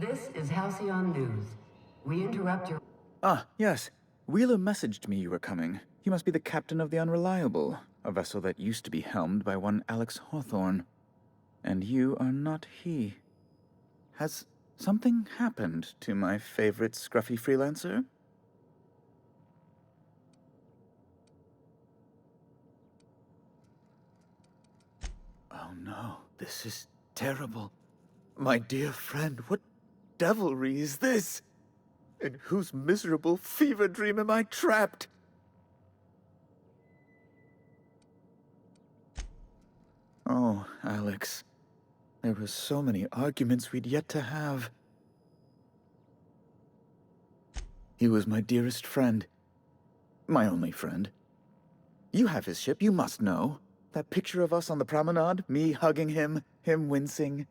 This is Halcyon News. We interrupt your... Ah, yes. Wheeler messaged me you were coming. You must be the captain of the Unreliable, a vessel that used to be helmed by one Alex Hawthorne. And you are not he. Has something happened to my favorite scruffy freelancer? Oh no, this is terrible. My dear friend, what devilry is this? In whose miserable fever dream am I trapped? Oh, Alex. There were so many arguments we'd yet to have. He was my dearest friend. My only friend. You have his ship, you must know. That picture of us on the promenade, me hugging him, him wincing.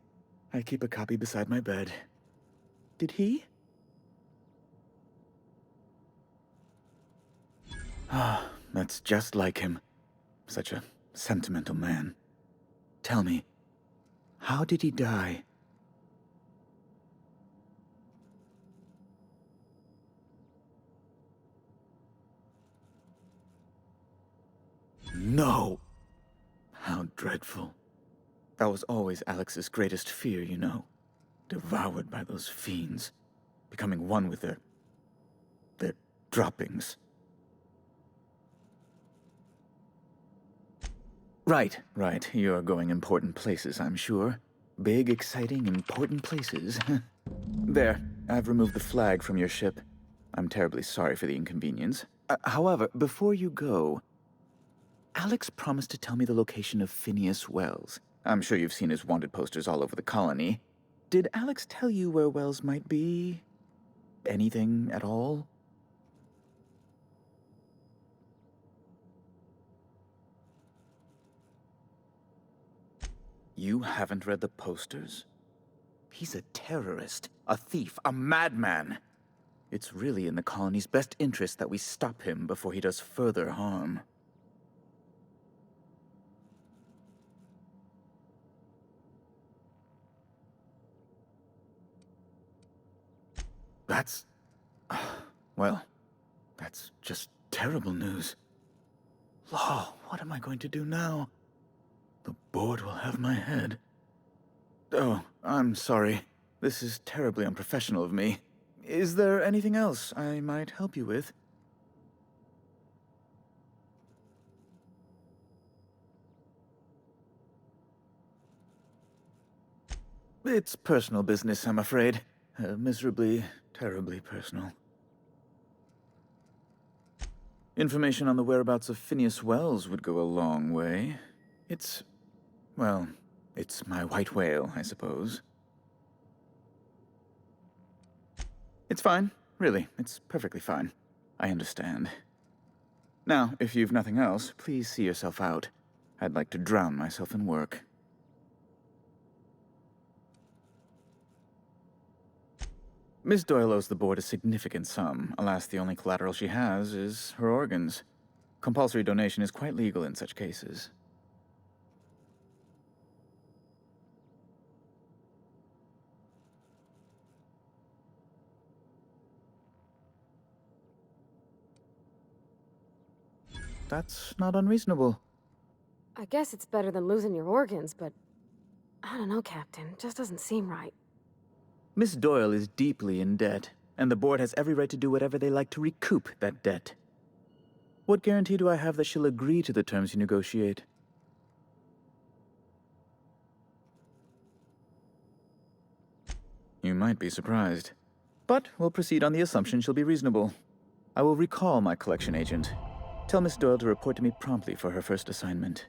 I keep a copy beside my bed. Did he? Ah, that's just like him. Such a sentimental man. Tell me, how did he die? No! How dreadful. That was always Alex's greatest fear, you know. Devoured by those fiends. Becoming one with their droppings. Right. You're going important places, I'm sure. Big, exciting, important places. There, I've removed the flag from your ship. I'm terribly sorry for the inconvenience. However, before you go, Alex promised to tell me the location of Phineas Wells. I'm sure you've seen his wanted posters all over the colony. Did Alex tell you where Wells might be? Anything at all? You haven't read the posters? He's a terrorist, a thief, a madman. It's really in the colony's best interest that we stop him before he does further harm. That's... well, that's just terrible news. Law, what am I going to do now? The board will have my head. Oh, I'm sorry. This is terribly unprofessional of me. Is there anything else I might help you with? It's personal business, I'm afraid. Miserably, terribly personal. Information on the whereabouts of Phineas Wells would go a long way. Well, it's my white whale, I suppose. It's fine. Really, it's perfectly fine. I understand. Now, if you've nothing else, please see yourself out. I'd like to drown myself in work. Miss Doyle owes the board a significant sum. Alas, the only collateral she has is her organs. Compulsory donation is quite legal in such cases. That's not unreasonable. I guess it's better than losing your organs, but... I don't know, Captain. Just doesn't seem right. Miss Doyle is deeply in debt, and the board has every right to do whatever they like to recoup that debt. What guarantee do I have that she'll agree to the terms you negotiate? You might be surprised. But we'll proceed on the assumption she'll be reasonable. I will recall my collection agent. Tell Miss Doyle to report to me promptly for her first assignment.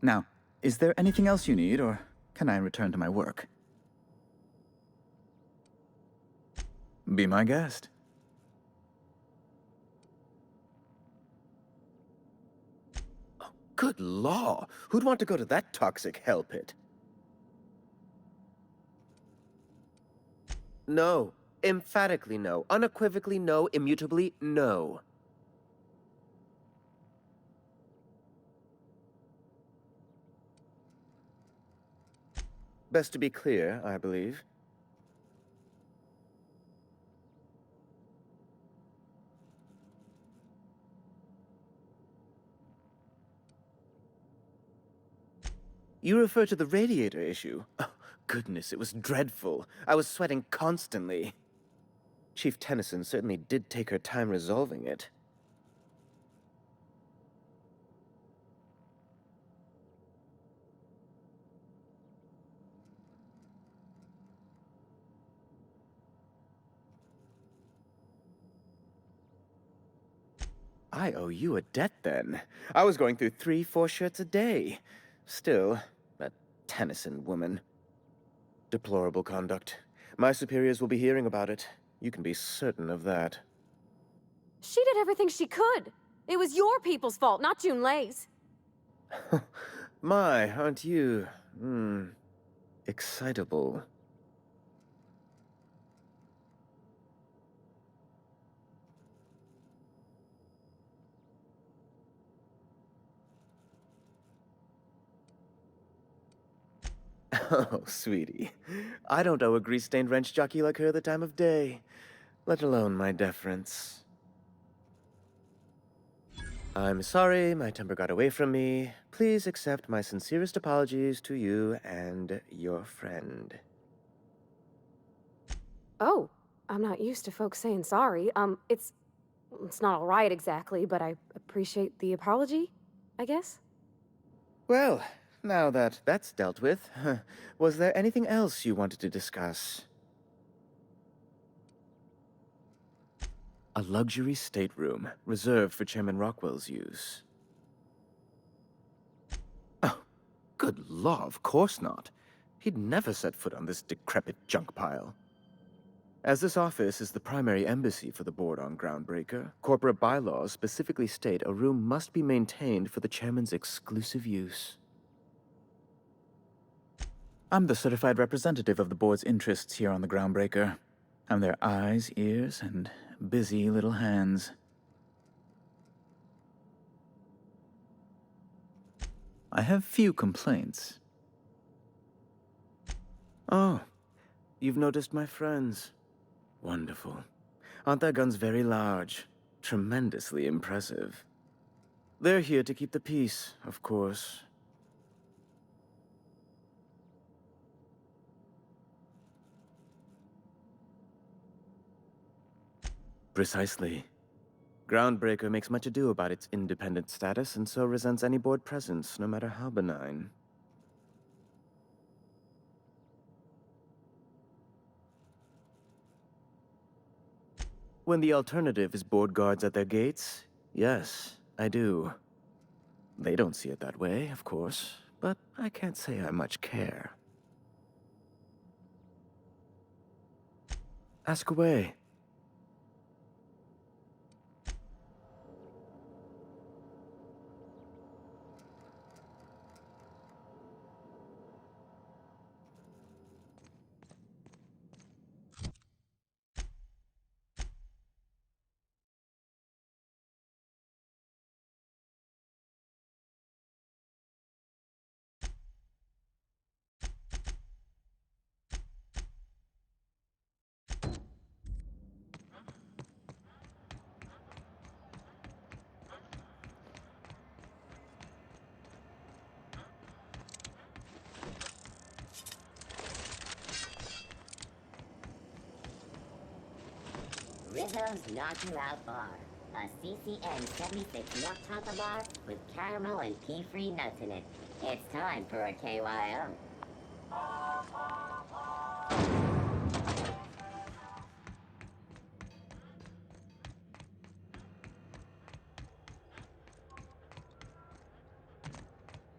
Now, is there anything else you need, or can I return to my work? Be my guest. Oh, good law! Who'd want to go to that toxic hell pit? No. Emphatically no. Unequivocally no. Immutably no. Best to be clear, I believe. You refer to the radiator issue? Oh, goodness, it was dreadful. I was sweating constantly. Chief Tennyson certainly did take her time resolving it. I owe you a debt, then. I was going through 3-4 shirts a day. Still, that Tennyson woman. Deplorable conduct. My superiors will be hearing about it. You can be certain of that. She did everything she could. It was your people's fault, not June Lay's. My, aren't you, excitable. Oh, sweetie. I don't owe a grease-stained wrench jockey like her the time of day, let alone my deference. I'm sorry my temper got away from me. Please accept my sincerest apologies to you and your friend. Oh, I'm not used to folks saying sorry. It's not all right exactly, but I appreciate the apology, I guess. Well, now that that's dealt with, was there anything else you wanted to discuss? A luxury stateroom, reserved for Chairman Rockwell's use. Oh, good law, of course not. He'd never set foot on this decrepit junk pile. As this office is the primary embassy for the board on Groundbreaker, corporate bylaws specifically state a room must be maintained for the chairman's exclusive use. I'm the certified representative of the board's interests here on the Groundbreaker. I'm their eyes, ears, and busy little hands. I have few complaints. Oh, you've noticed my friends. Wonderful. Aren't their guns very large? Tremendously impressive. They're here to keep the peace, of course. Precisely. Groundbreaker makes much ado about its independent status and so resents any board presence, no matter how benign. When the alternative is board guards at their gates, yes, I do. They don't see it that way, of course, but I can't say I much care. Ask away. Rizzo's Knock-You-Out Bar, a CCN 76 milk chocolate bar with caramel and pea-free nuts in it. It's time for a KYO.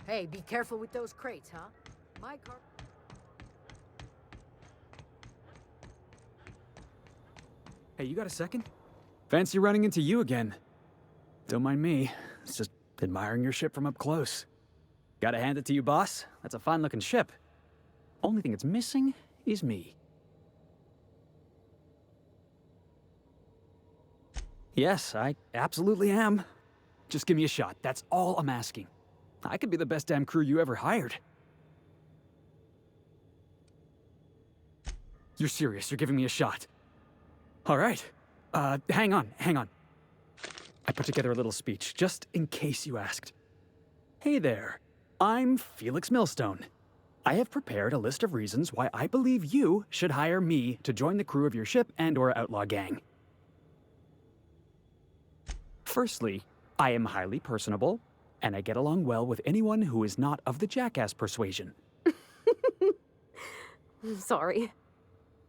Hey, be careful with those crates, huh? My car... Hey, you got a second? Fancy running into you again. Don't mind me. It's just admiring your ship from up close. Gotta hand it to you, boss. That's a fine-looking ship. Only thing it's missing is me. Yes, I absolutely am. Just give me a shot. That's all I'm asking. I could be the best damn crew you ever hired. You're serious. You're giving me a shot. All right. Hang on. I put together a little speech, just in case you asked. Hey there. I'm Felix Millstone. I have prepared a list of reasons why I believe you should hire me to join the crew of your ship and/or outlaw gang. Firstly, I am highly personable, and I get along well with anyone who is not of the jackass persuasion. Sorry.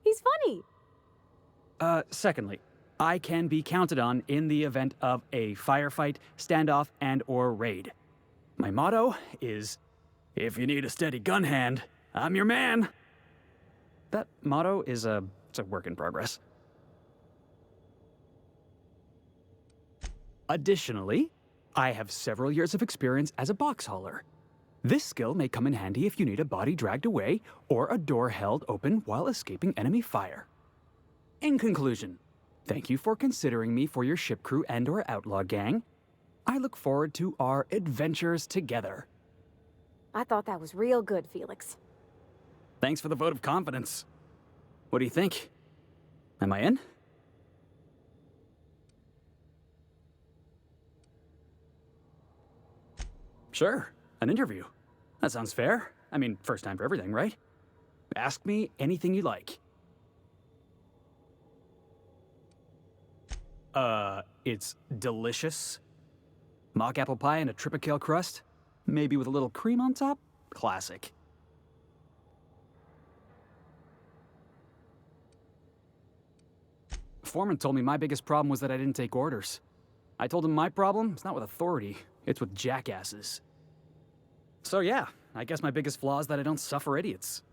He's funny. Secondly, I can be counted on in the event of a firefight, standoff, and/or raid. My motto is, if you need a steady gun hand, I'm your man. That motto is it's a work in progress. Additionally, I have several years of experience as a box hauler. This skill may come in handy if you need a body dragged away or a door held open while escaping enemy fire. In conclusion, thank you for considering me for your ship crew and/or outlaw gang. I look forward to our adventures together. I thought that was real good, Felix. Thanks for the vote of confidence. What do you think? Am I in? Sure, an interview. That sounds fair. I mean, first time for everything, right? Ask me anything you like. It's delicious. Mock apple pie and a tripicale crust? Maybe with a little cream on top? Classic. Foreman told me my biggest problem was that I didn't take orders. I told him my problem is not with authority, it's with jackasses. So yeah, I guess my biggest flaw is that I don't suffer idiots.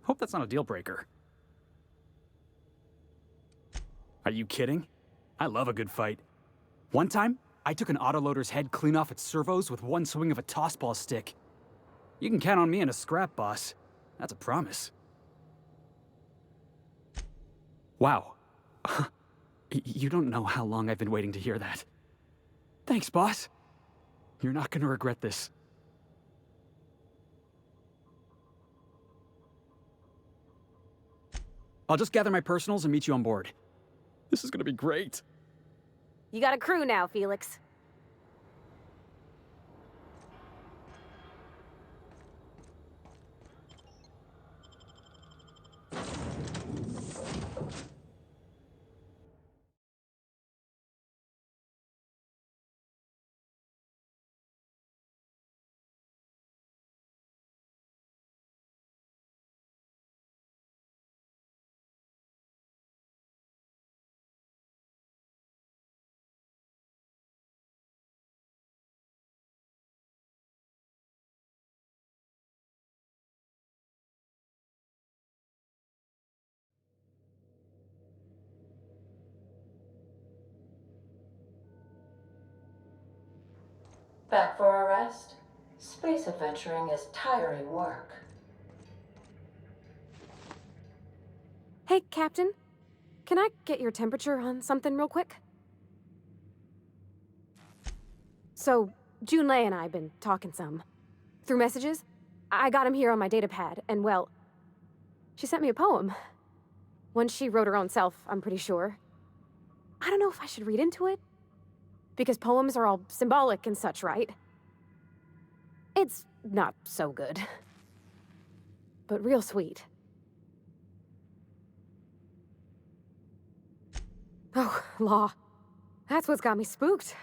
Hope that's not a deal breaker. Are you kidding? I love a good fight. One time, I took an autoloader's head clean off its servos with one swing of a tossball stick. You can count on me in a scrap, boss. That's a promise. Wow. You don't know how long I've been waiting to hear that. Thanks, boss. You're not gonna regret this. I'll just gather my personals and meet you on board. This is gonna be great. You got a crew now, Felix. Back for a rest? Space adventuring is tiring work. Hey, Captain. Can I get your temperature on something real quick? So, Junlei and I have been talking some. Through messages, I got him here on my datapad, and well, she sent me a poem. One she wrote her own self, I'm pretty sure. I don't know if I should read into it. Because poems are all symbolic and such, right? It's not so good. But real sweet. Oh, law. That's what's got me spooked.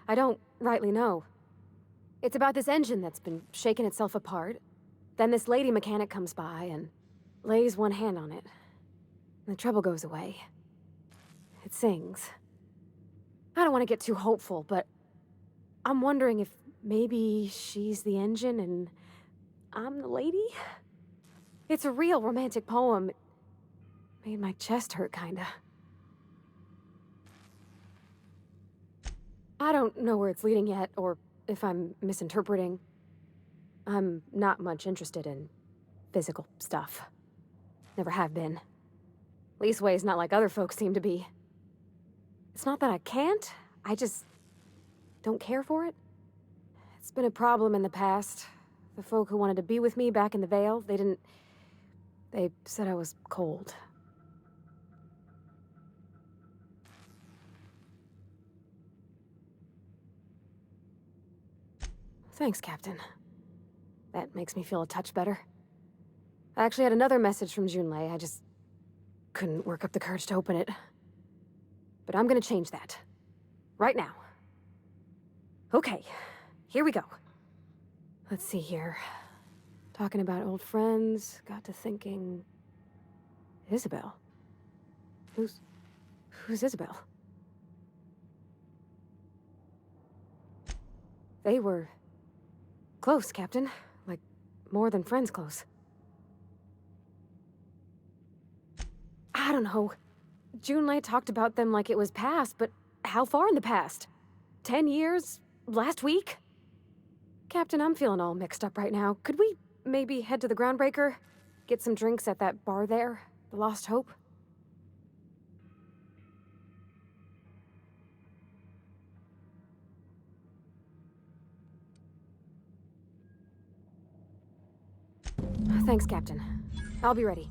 I don't rightly know. It's about this engine that's been shaking itself apart. Then this lady mechanic comes by and lays one hand on it. And the trouble goes away. It sings. I don't want to get too hopeful, but I'm wondering if maybe she's the engine and I'm the lady? It's a real romantic poem. It made my chest hurt, kinda. I don't know where it's leading yet, or if I'm misinterpreting. I'm not much interested in physical stuff. Never have been. Leastways, not like other folks seem to be. It's not that I can't, I just don't care for it. It's been a problem in the past. The folk who wanted to be with me back in the Vale, they said I was cold. Thanks, Captain. That makes me feel a touch better. I actually had another message from Junlei. I just couldn't work up the courage to open it. But I'm gonna change that. Right now. Okay, here we go. Let's see here. Talking about old friends, got to thinking... Isabel? Who's Isabel? They were... close, Captain. Like, more than friends close. I don't know. Junlei talked about them like it was past, but how far in the past? 10 years? Last week? Captain, I'm feeling all mixed up right now. Could we maybe head to the Groundbreaker? Get some drinks at that bar there? The Lost Hope? Thanks, Captain. I'll be ready.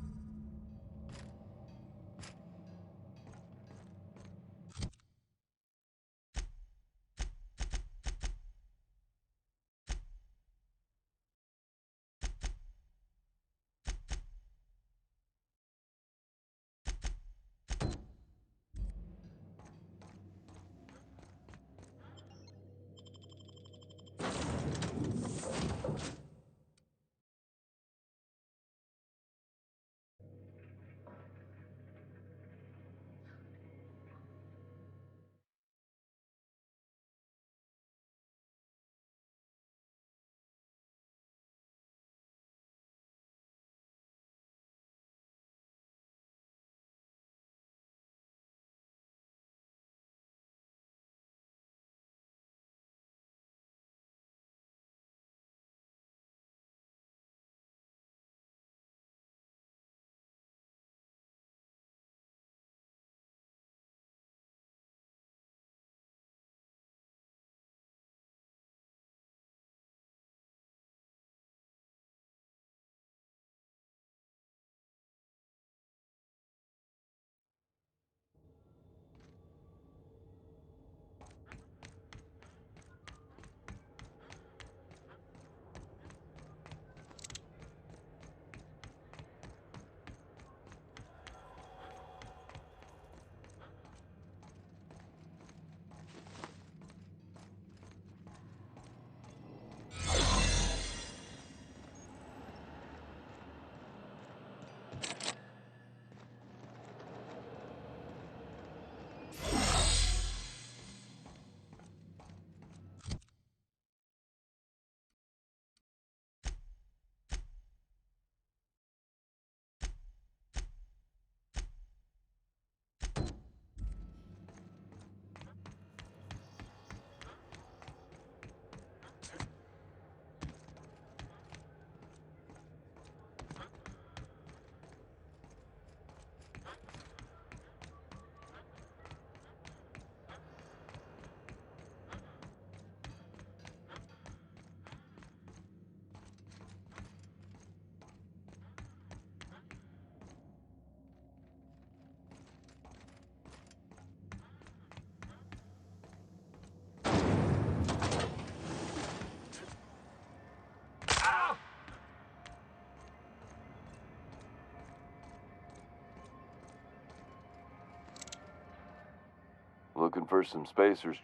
Looking for some spacers,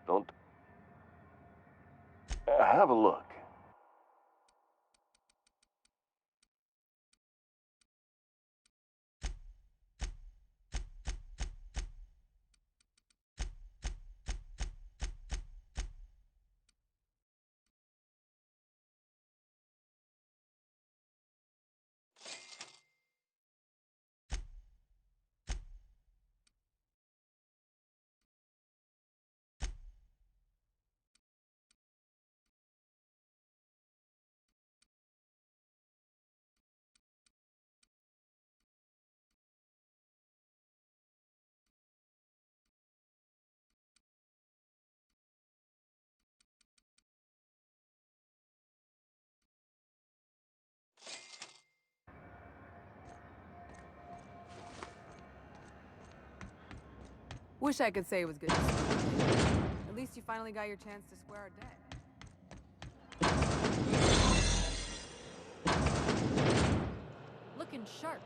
don't... Have a look. Wish I could say it was good to see you. At least you finally got your chance to square our debt. and sharp.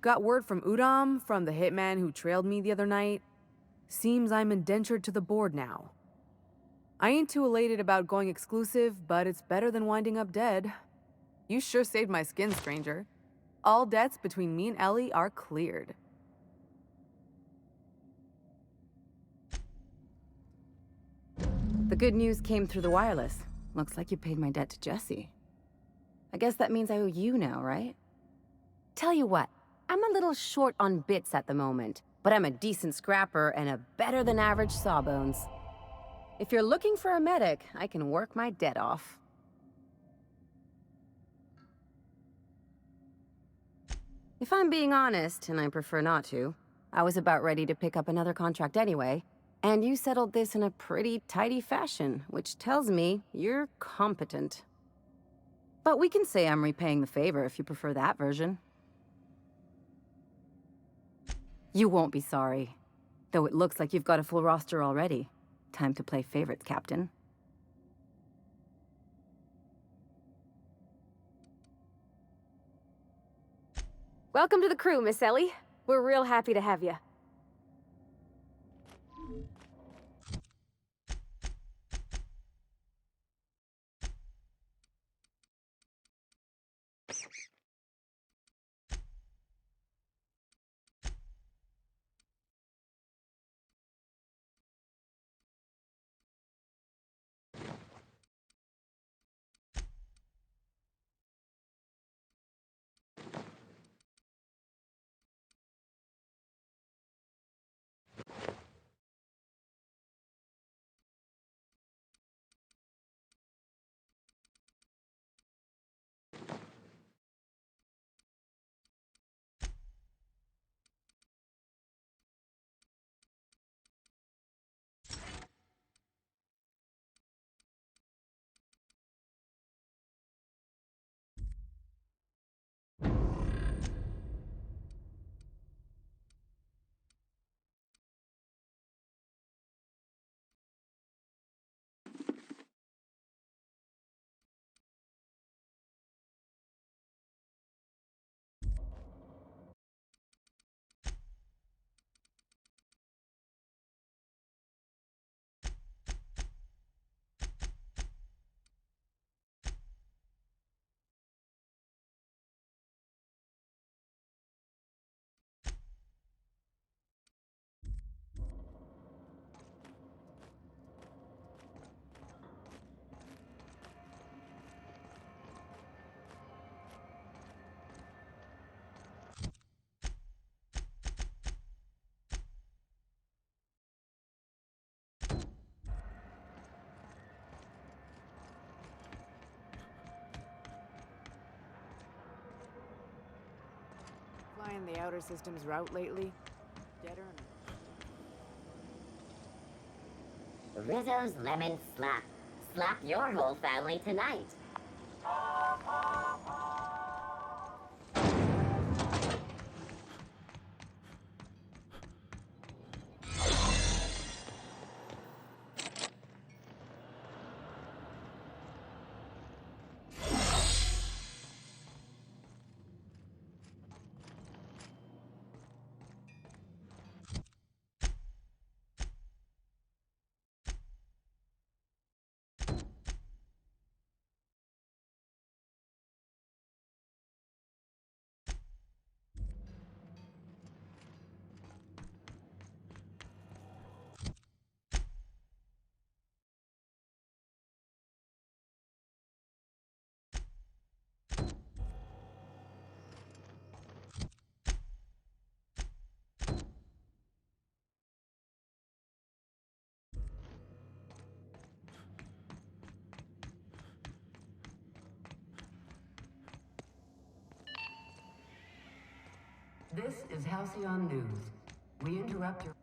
Got word from Udam, from the hitman who trailed me the other night. Seems I'm indentured to the board now. I ain't too elated about going exclusive, but it's better than winding up dead. You sure saved my skin, stranger. All debts between me and Ellie are cleared. The good news came through the wireless. Looks like you paid my debt to Jesse. I guess that means I owe you now, right? Tell you what, I'm a little short on bits at the moment, but I'm a decent scrapper and a better-than-average sawbones. If you're looking for a medic, I can work my debt off. If I'm being honest, and I prefer not to, I was about ready to pick up another contract anyway, and you settled this in a pretty tidy fashion, which tells me you're competent. But we can say I'm repaying the favor if you prefer that version. You won't be sorry. Though it looks like you've got a full roster already. Time to play favorites, Captain. Welcome to the crew, Miss Ellie. We're real happy to have you. Flying the outer system's route lately? Deader and Rizzo's Lemon Slap. Slap your whole family tonight. This is Halcyon News. We interrupt your...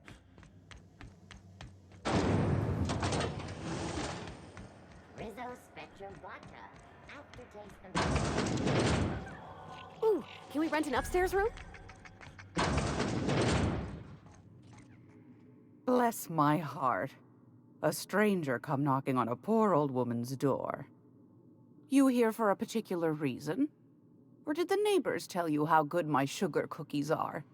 Rizzo Spectrum Vodka. Aftertaste of... Ooh, can we rent an upstairs room? Bless my heart. A stranger come knocking on a poor old woman's door. You here for a particular reason? Or did the neighbors tell you how good my sugar cookies are?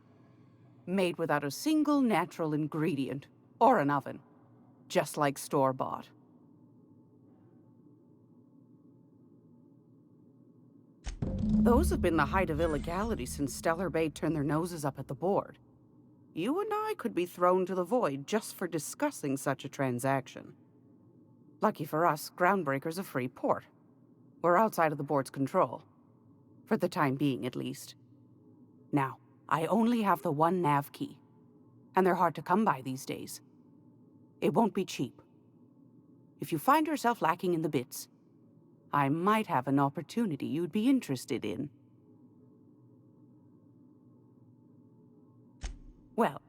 Made without a single natural ingredient, or an oven. Just like store-bought. Those have been the height of illegality since Stellar Bay turned their noses up at the board. You and I could be thrown to the void just for discussing such a transaction. Lucky for us, Groundbreaker's a free port. We're outside of the board's control. For the time being, at least. Now, I only have the one nav key. And they're hard to come by these days. It won't be cheap. If you find yourself lacking in the bits, I might have an opportunity you'd be interested in. Well,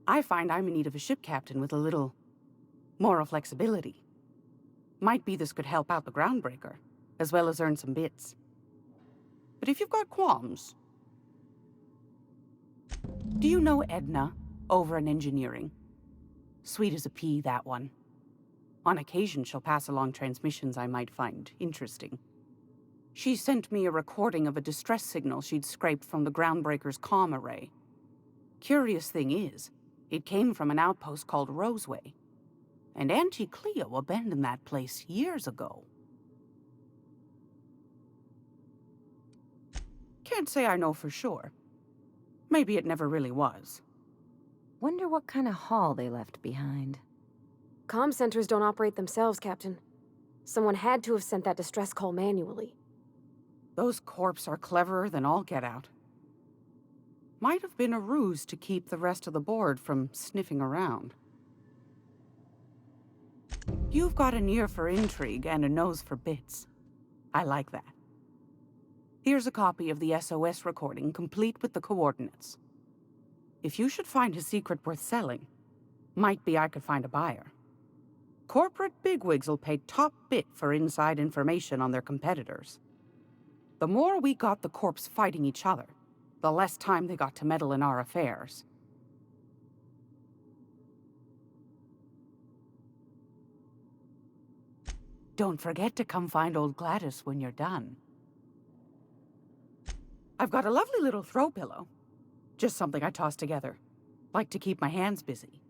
I find I'm in need of a ship captain with a little moral flexibility. Might be this could help out the Groundbreaker, as well as earn some bits. But if you've got qualms... Do you know Edna, over in engineering? Sweet as a pea, that one. On occasion, she'll pass along transmissions I might find interesting. She sent me a recording of a distress signal she'd scraped from the Groundbreaker's comm array. Curious thing is, it came from an outpost called Roseway. And Auntie Cleo abandoned that place years ago. Can't say I know for sure. Maybe it never really was. Wonder what kind of haul they left behind. Comm centers don't operate themselves, Captain. Someone had to have sent that distress call manually. Those corps are cleverer than all get out. Might have been a ruse to keep the rest of the board from sniffing around. You've got an ear for intrigue and a nose for bits. I like that. Here's a copy of the SOS recording, complete with the coordinates. If you should find a secret worth selling, might be I could find a buyer. Corporate bigwigs will pay top bit for inside information on their competitors. The more we got the corps fighting each other, the less time they got to meddle in our affairs. Don't forget to come find old Gladys when you're done. I've got a lovely little throw pillow. Just something I toss together. Like to keep my hands busy.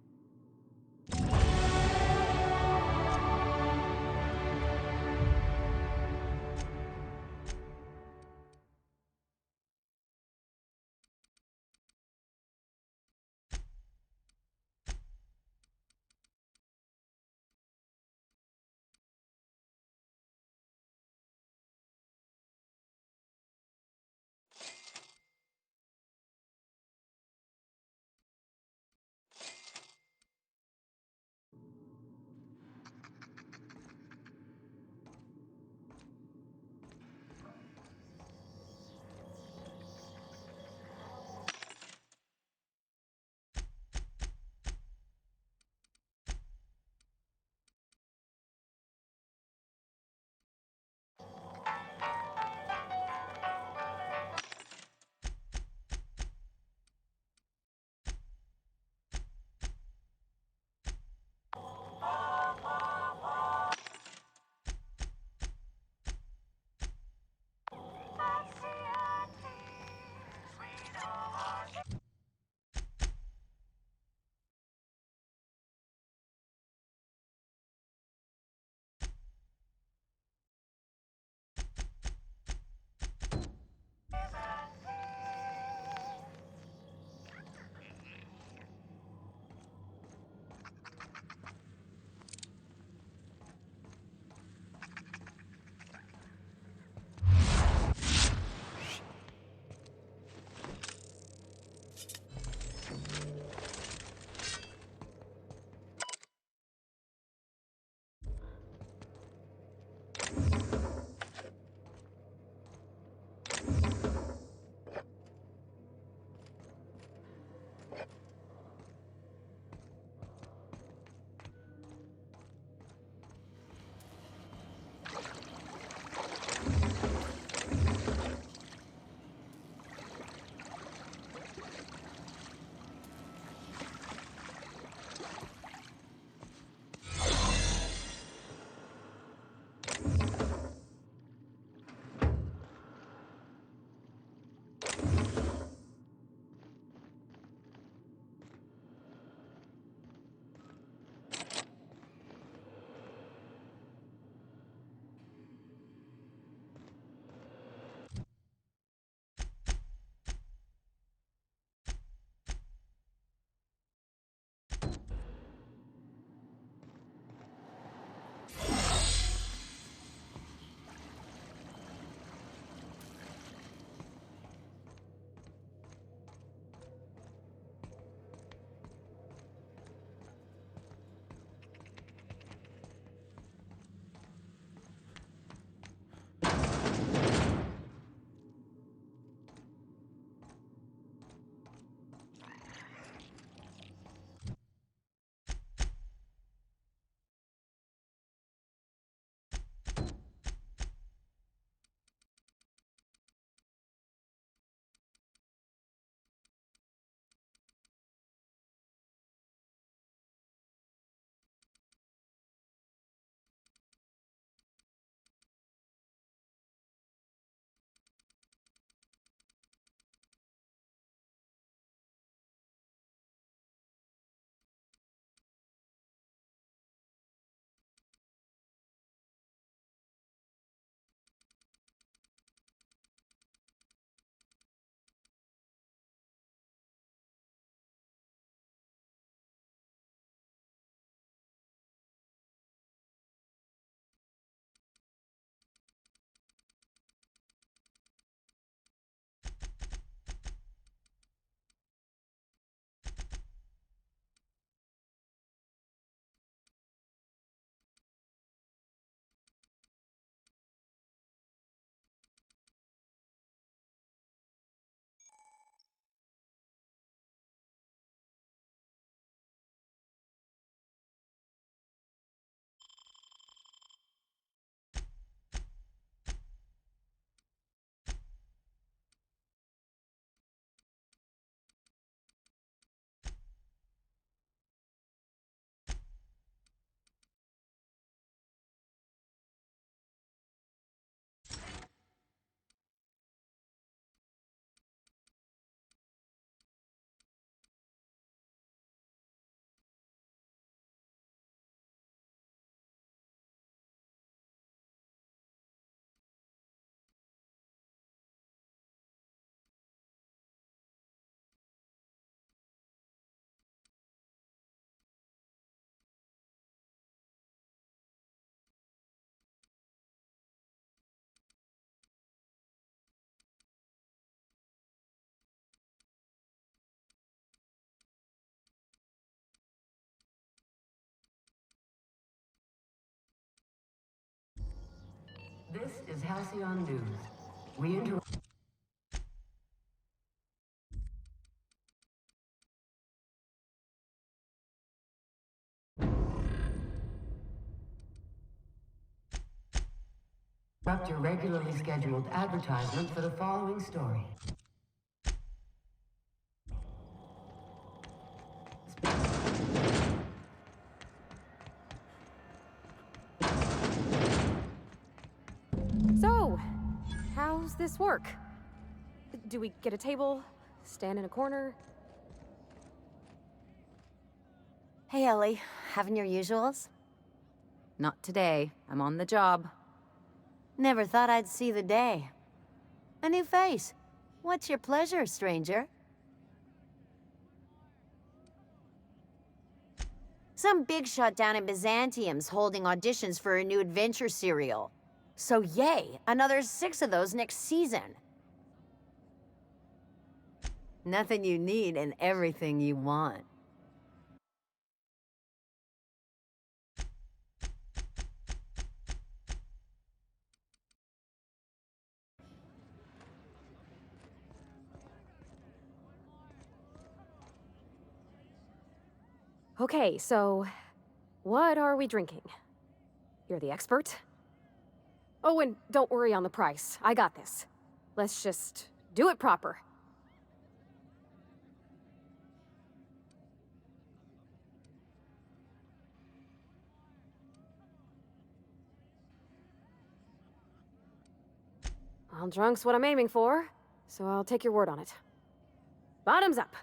This is Halcyon News. We interrupt your regularly scheduled advertisement for the following story. So, how's this work? Do we get a table? Stand in a corner? Hey, Ellie. Having your usuals? Not today. I'm on the job. Never thought I'd see the day. A new face. What's your pleasure, stranger? Some big shot down in Byzantium's holding auditions for a new adventure serial. So yay, another 6 of those next season. Nothing you need and everything you want. Okay, so what are we drinking? You're the expert? Oh, and don't worry on the price. I got this. Let's just do it proper. Well, drunk's what I'm aiming for, so I'll take your word on it. Bottoms up.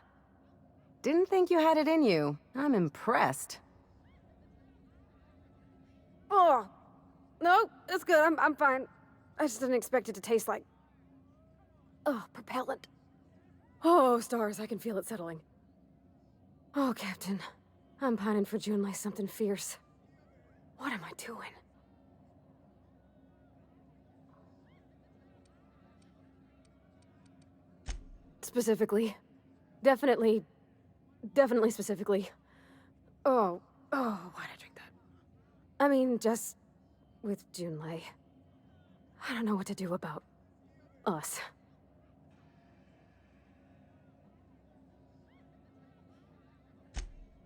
Didn't think you had it in you. I'm impressed. Oh, no, it's good. I'm fine. I just didn't expect it to taste like... Oh, propellant. Oh, stars, I can feel it settling. Oh, Captain. I'm pining for June like something fierce. What am I doing? Specifically. Definitely specifically. Oh, why'd I drink that? I mean, just with Junlei. I don't know what to do about us.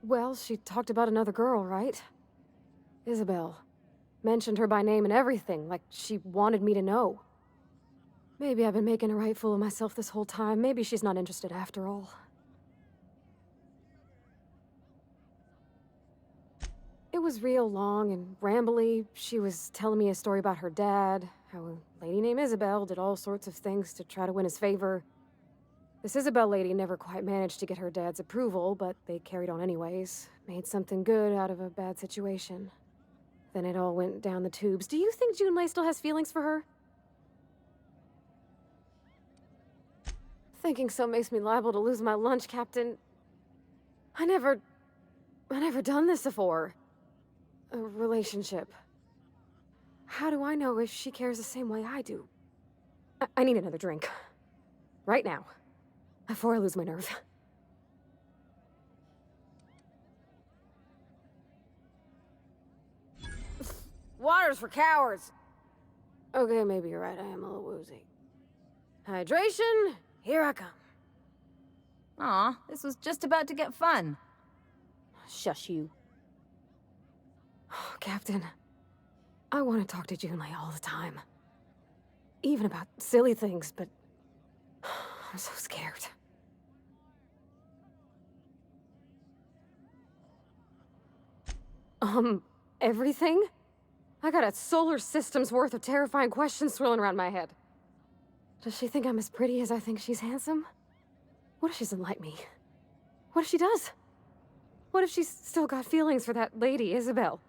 Well, she talked about another girl, right? Isabel. Mentioned her by name and everything, like she wanted me to know. Maybe I've been making a right fool of myself this whole time. Maybe she's not interested after all. It was real long and rambly. She was telling me a story about her dad, how a lady named Isabel did all sorts of things to try to win his favor. This Isabel lady never quite managed to get her dad's approval, but they carried on anyways. Made something good out of a bad situation. Then it all went down the tubes. Do you think Junlei still has feelings for her? Thinking so makes me liable to lose my lunch, Captain. I never done this before. A relationship. How do I know if she cares the same way I do? I need another drink. Right now. Before I lose my nerve. Water's for cowards! Okay, maybe you're right, I am a little woozy. Hydration, here I come. Aw, this was just about to get fun. Shush you. Oh, Captain, I want to talk to Junlei all the time. Even about silly things, but I'm so scared. Everything? I got a solar system's worth of terrifying questions swirling around my head. Does she think I'm as pretty as I think she's handsome? What if she doesn't like me? What if she does? What if she's still got feelings for that lady, Isabel?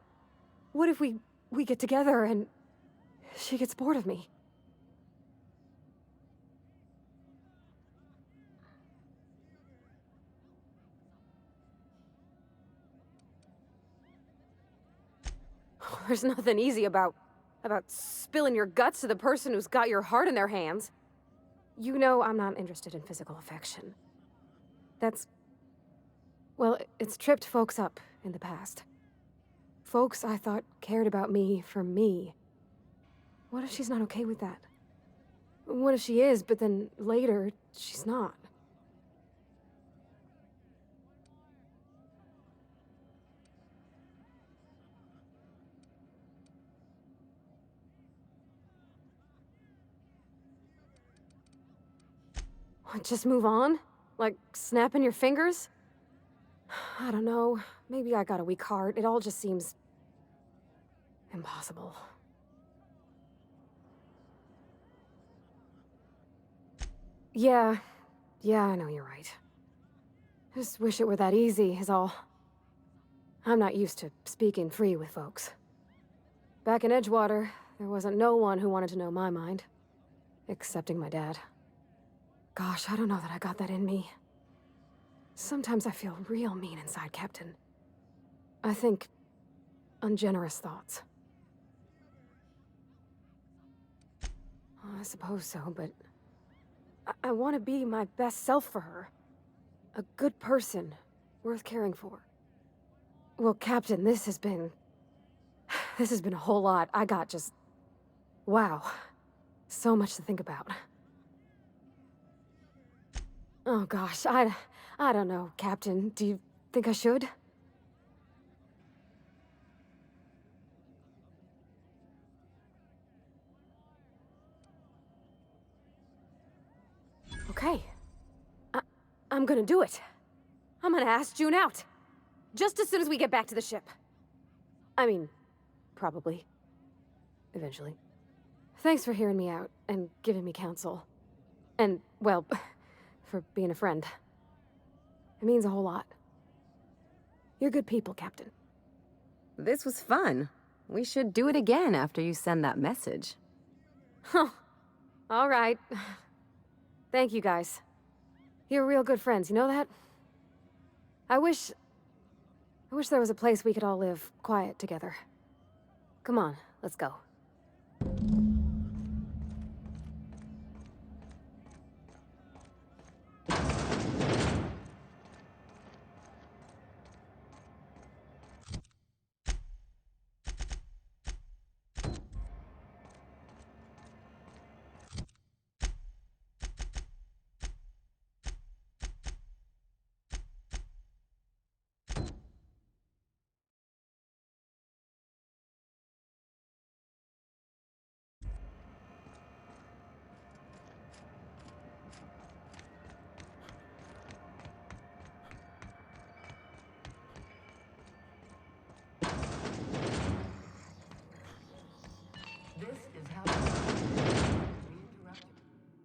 What if we get together and she gets bored of me? There's nothing easy about spilling your guts to the person who's got your heart in their hands. You know I'm not interested in physical affection. Well, it's tripped folks up in the past. Folks I thought cared about me for me. What if she's not okay with that? What if she is, but then later, she's not? What, just move on? Like, snapping your fingers? I don't know. Maybe I got a weak heart. It all just seems... impossible. Yeah, I know you're right. Just wish it were that easy, is all. I'm not used to speaking free with folks. Back in Edgewater, there wasn't no one who wanted to know my mind. Excepting my dad. Gosh, I don't know that I got that in me. Sometimes I feel real mean inside, Captain. I think ungenerous thoughts. I suppose so, but I want to be my best self for her. A good person, worth caring for. Well, Captain, this has been a whole lot. I got just... wow. So much to think about. Oh gosh, I don't know, Captain. Do you think I should? Okay. I'm gonna do it. I'm gonna ask June out. Just as soon as we get back to the ship. I mean, probably. Eventually. Thanks for hearing me out and giving me counsel. And, well, for being a friend. It means a whole lot. You're good people, Captain. This was fun. We should do it again after you send that message. Huh. All right. Thank you, guys. You're real good friends, you know that? I wish there was a place we could all live quiet together. Come on, let's go. This is how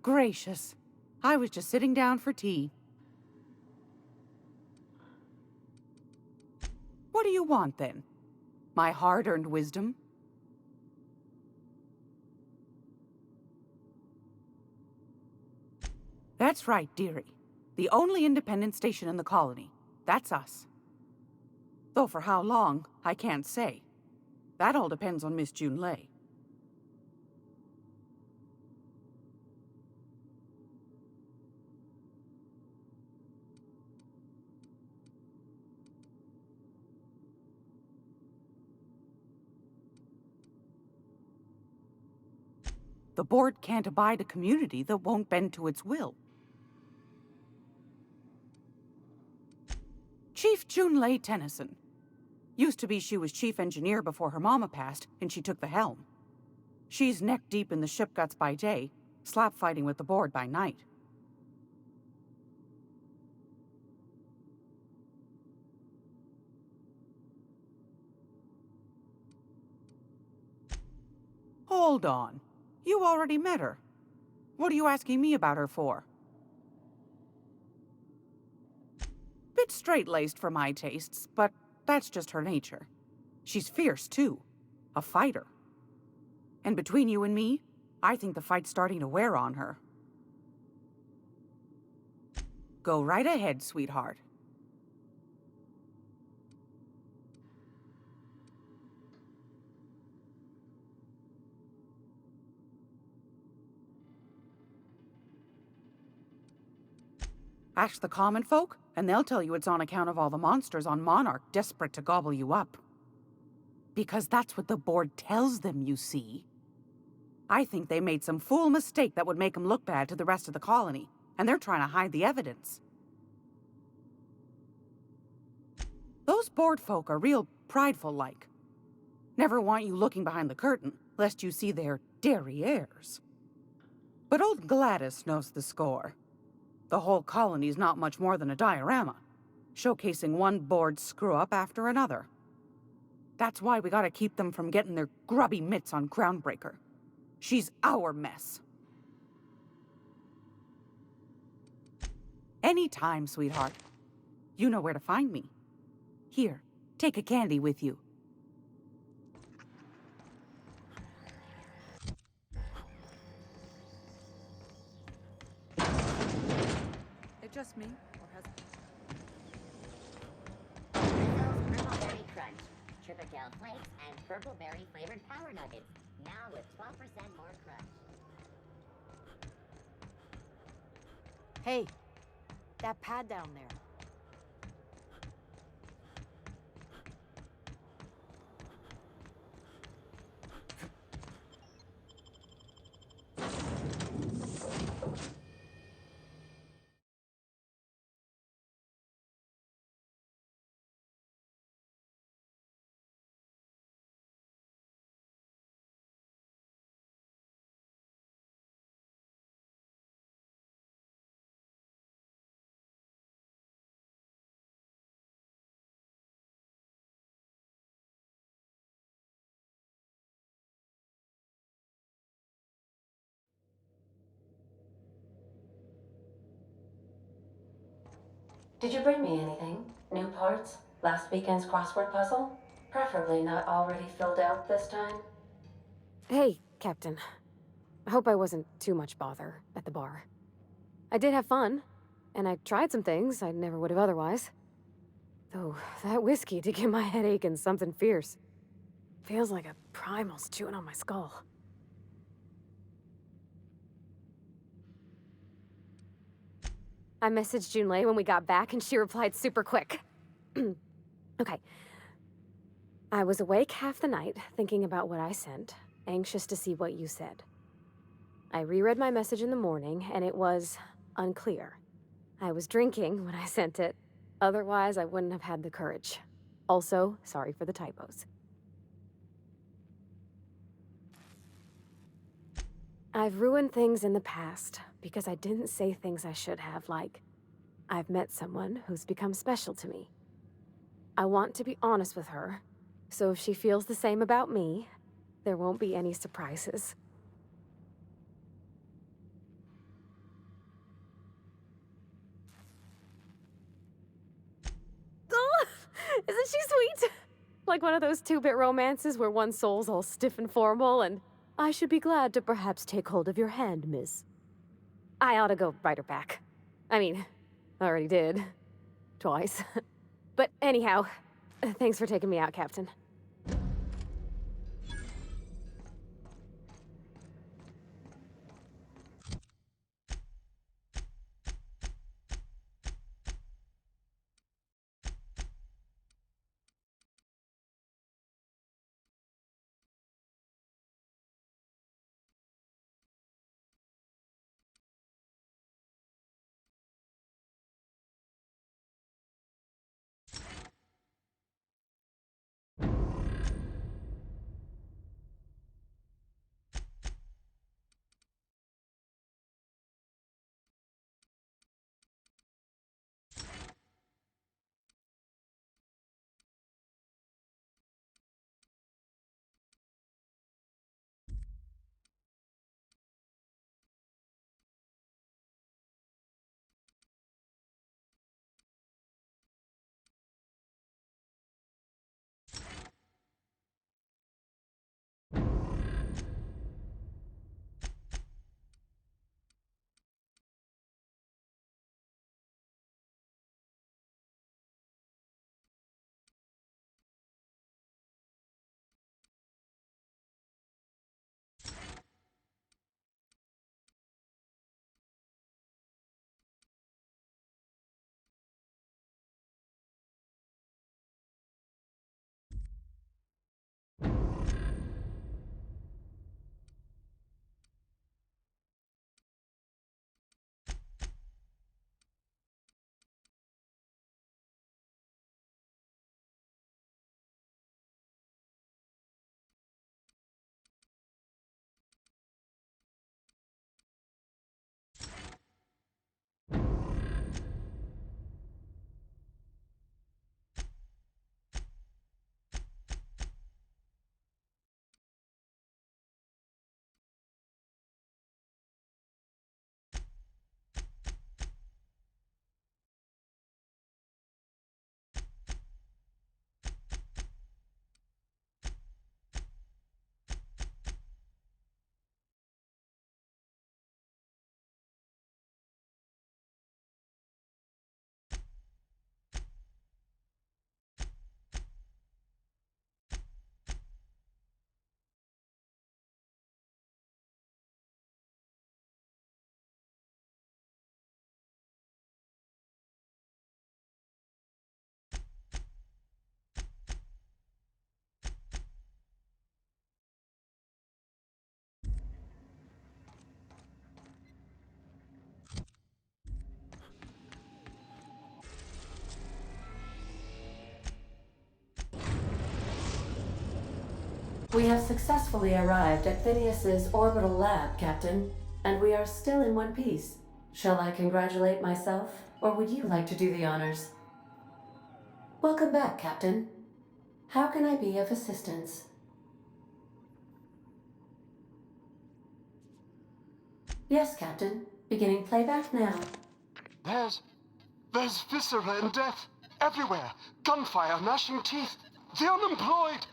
Gracious. I was just sitting down for tea. What do you want, then? My hard-earned wisdom? That's right, dearie. The only independent station in the colony. That's us. Though for how long, I can't say. That all depends on Miss June Lay. The board can't abide a community that won't bend to its will. Chief June Lay Tennyson. Used to be she was chief engineer before her mama passed, and she took the helm. She's neck-deep in the ship guts by day, slap-fighting with the board by night. Hold on. You already met her. What are you asking me about her for? Bit straight-laced for my tastes, but that's just her nature. She's fierce, too. A fighter. And between you and me, I think the fight's starting to wear on her. Go right ahead, sweetheart. Ask the common folk, and they'll tell you it's on account of all the monsters on Monarch desperate to gobble you up. Because that's what the board tells them, you see. I think they made some fool mistake that would make them look bad to the rest of the colony, and they're trying to hide the evidence. Those board folk are real prideful-like. Never want you looking behind the curtain, lest you see their derrieres. But old Gladys knows the score. The whole colony's not much more than a diorama, showcasing one board screw-up after another. That's why we gotta keep them from getting their grubby mitts on Groundbreaker. She's our mess. Anytime, sweetheart. You know where to find me. Here, take a candy with you. It just me, or has Purple Berry Crunch, Triple Gel Flakes, and Purple Berry flavored Power Nuggets. Now with 12% more crunch. Hey, that pad down there. Did you bring me anything? New parts? Last weekend's crossword puzzle? Preferably not already filled out this time. Hey, Captain. I hope I wasn't too much bother at the bar. I did have fun, and I tried some things I never would have otherwise. Though, that whiskey did give my head aching something fierce. Feels like a primal's chewing on my skull. I messaged Junlei when we got back, and she replied super quick. Okay. I was awake half the night, thinking about what I sent, anxious to see what you said. I reread my message in the morning, and it was unclear. I was drinking when I sent it. Otherwise, I wouldn't have had the courage. Also, sorry for the typos. I've ruined things in the past because I didn't say things I should have, like, I've met someone who's become special to me. I want to be honest with her, so if she feels the same about me, there won't be any surprises. Oh, isn't she sweet? Like one of those two-bit romances where one soul's all stiff and formal and, I should be glad to perhaps take hold of your hand, miss. I ought to go write her back. I mean, I already did. Twice. But anyhow, thanks for taking me out, Captain. We have successfully arrived at Phineas's orbital lab, Captain, and we are still in one piece. Shall I congratulate myself, or would you like to do the honors? Welcome back, Captain. How can I be of assistance? Yes, Captain. Beginning playback now. There's viscera and death everywhere. Gunfire, gnashing teeth. The unemployed.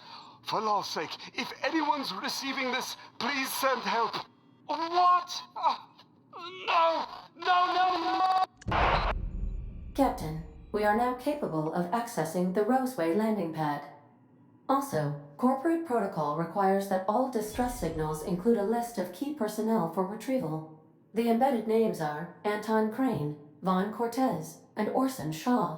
For law's sake, if anyone's receiving this, please send help. What? No! No, no, no! Captain, we are now capable of accessing the Roseway landing pad. Also, corporate protocol requires that all distress signals include a list of key personnel for retrieval. The embedded names are Anton Crane, Vaughn Cortez, and Orson Shaw.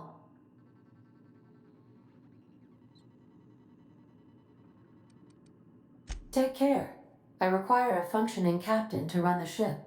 Take care. I require a functioning captain to run the ship.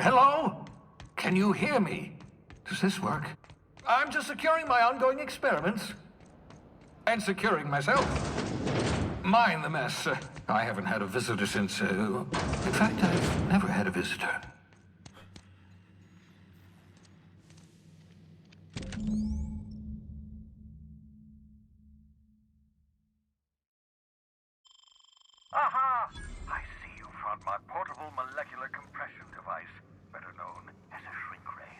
Hello? Can you hear me? Does this work? I'm just securing my ongoing experiments. And securing myself. Mind the mess. I haven't had a visitor since, in fact, I've never had a visitor. Aha! I see you found my portable molecular compression device, better known as a shrink ray.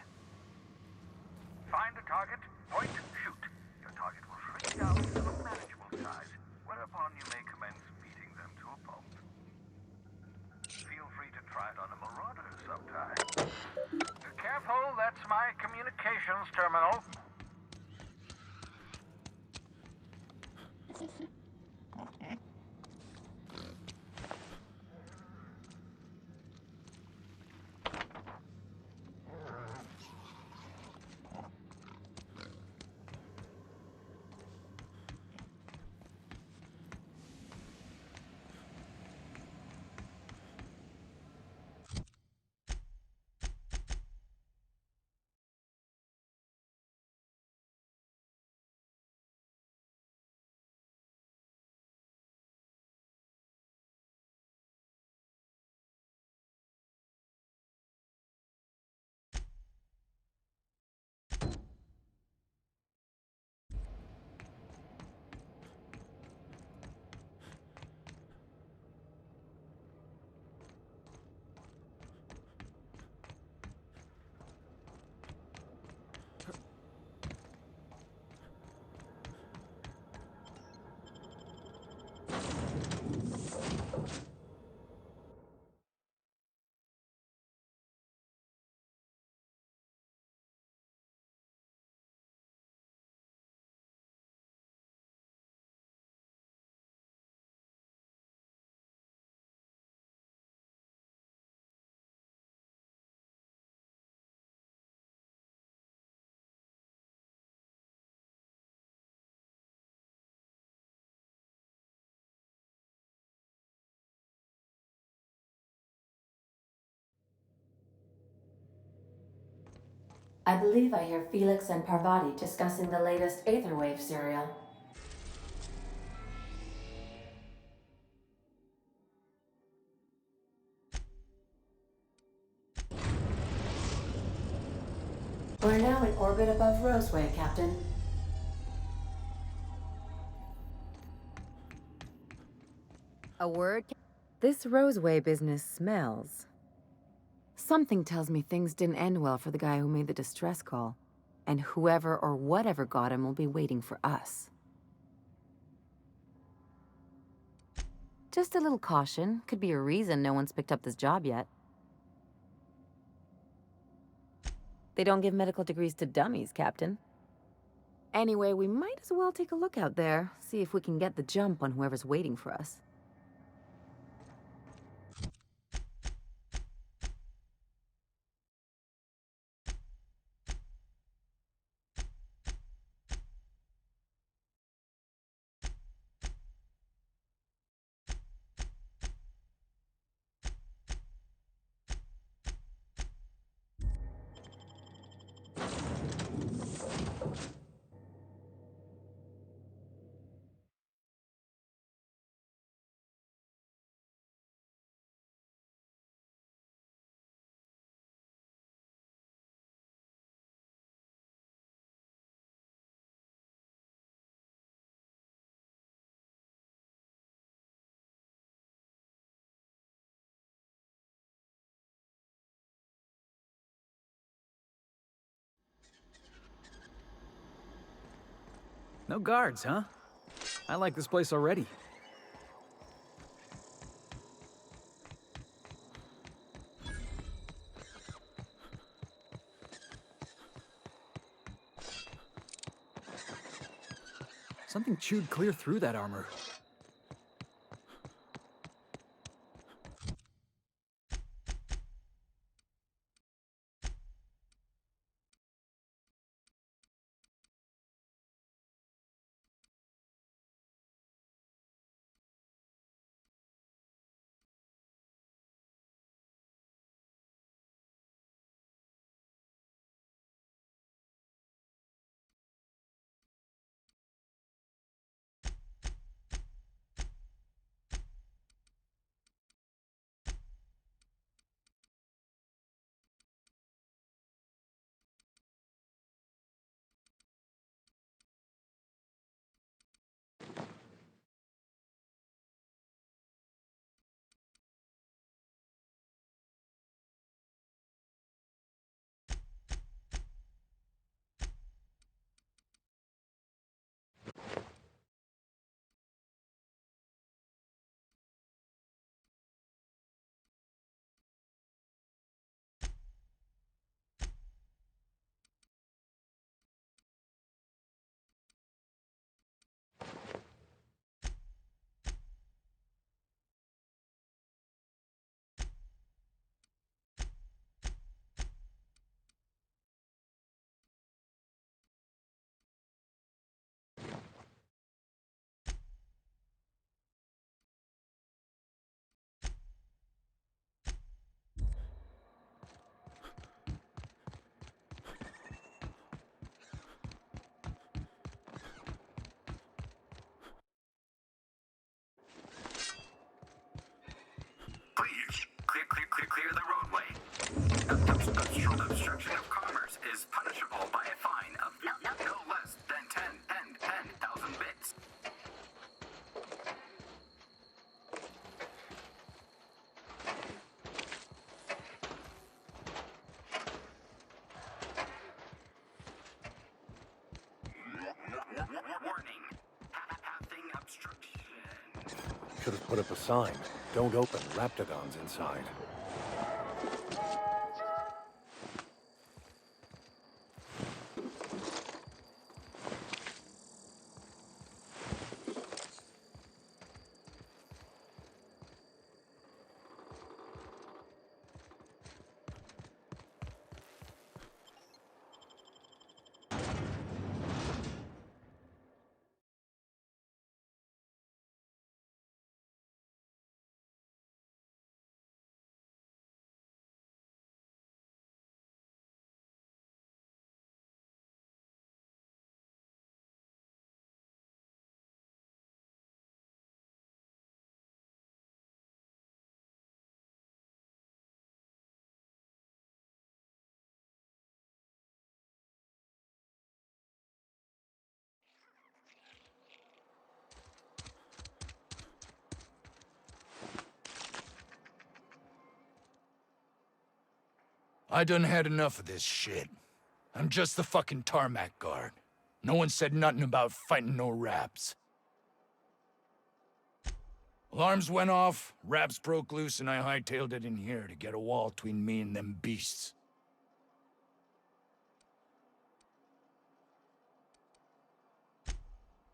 Find a target, point, shoot. Your target will shrink down to a manageable size, whereupon you may commence beating them to a pulp. Feel free to try it on a marauder sometime. Careful, that's my communications terminal. I believe I hear Felix and Parvati discussing the latest Aetherwave serial. We're now in orbit above Roseway, Captain. A word? This Roseway business smells. Something tells me things didn't end well for the guy who made the distress call. And whoever or whatever got him will be waiting for us. Just a little caution. Could be a reason no one's picked up this job yet. They don't give medical degrees to dummies, Captain. Anyway, we might as well take a look out there, see if we can get the jump on whoever's waiting for us. No guards, huh? I like this place already. Something chewed clear through that armor. Please, clear the roadway. Obstruction of commerce is punishable by a fine of no less than 10,000 bits. Warning. Passing obstruction. Should have put up a sign. Don't open. Raptidons inside. I done had enough of this shit. I'm just the fucking tarmac guard. No one said nothing about fighting no raps. Alarms went off, raps broke loose, and I hightailed it in here to get a wall between me and them beasts.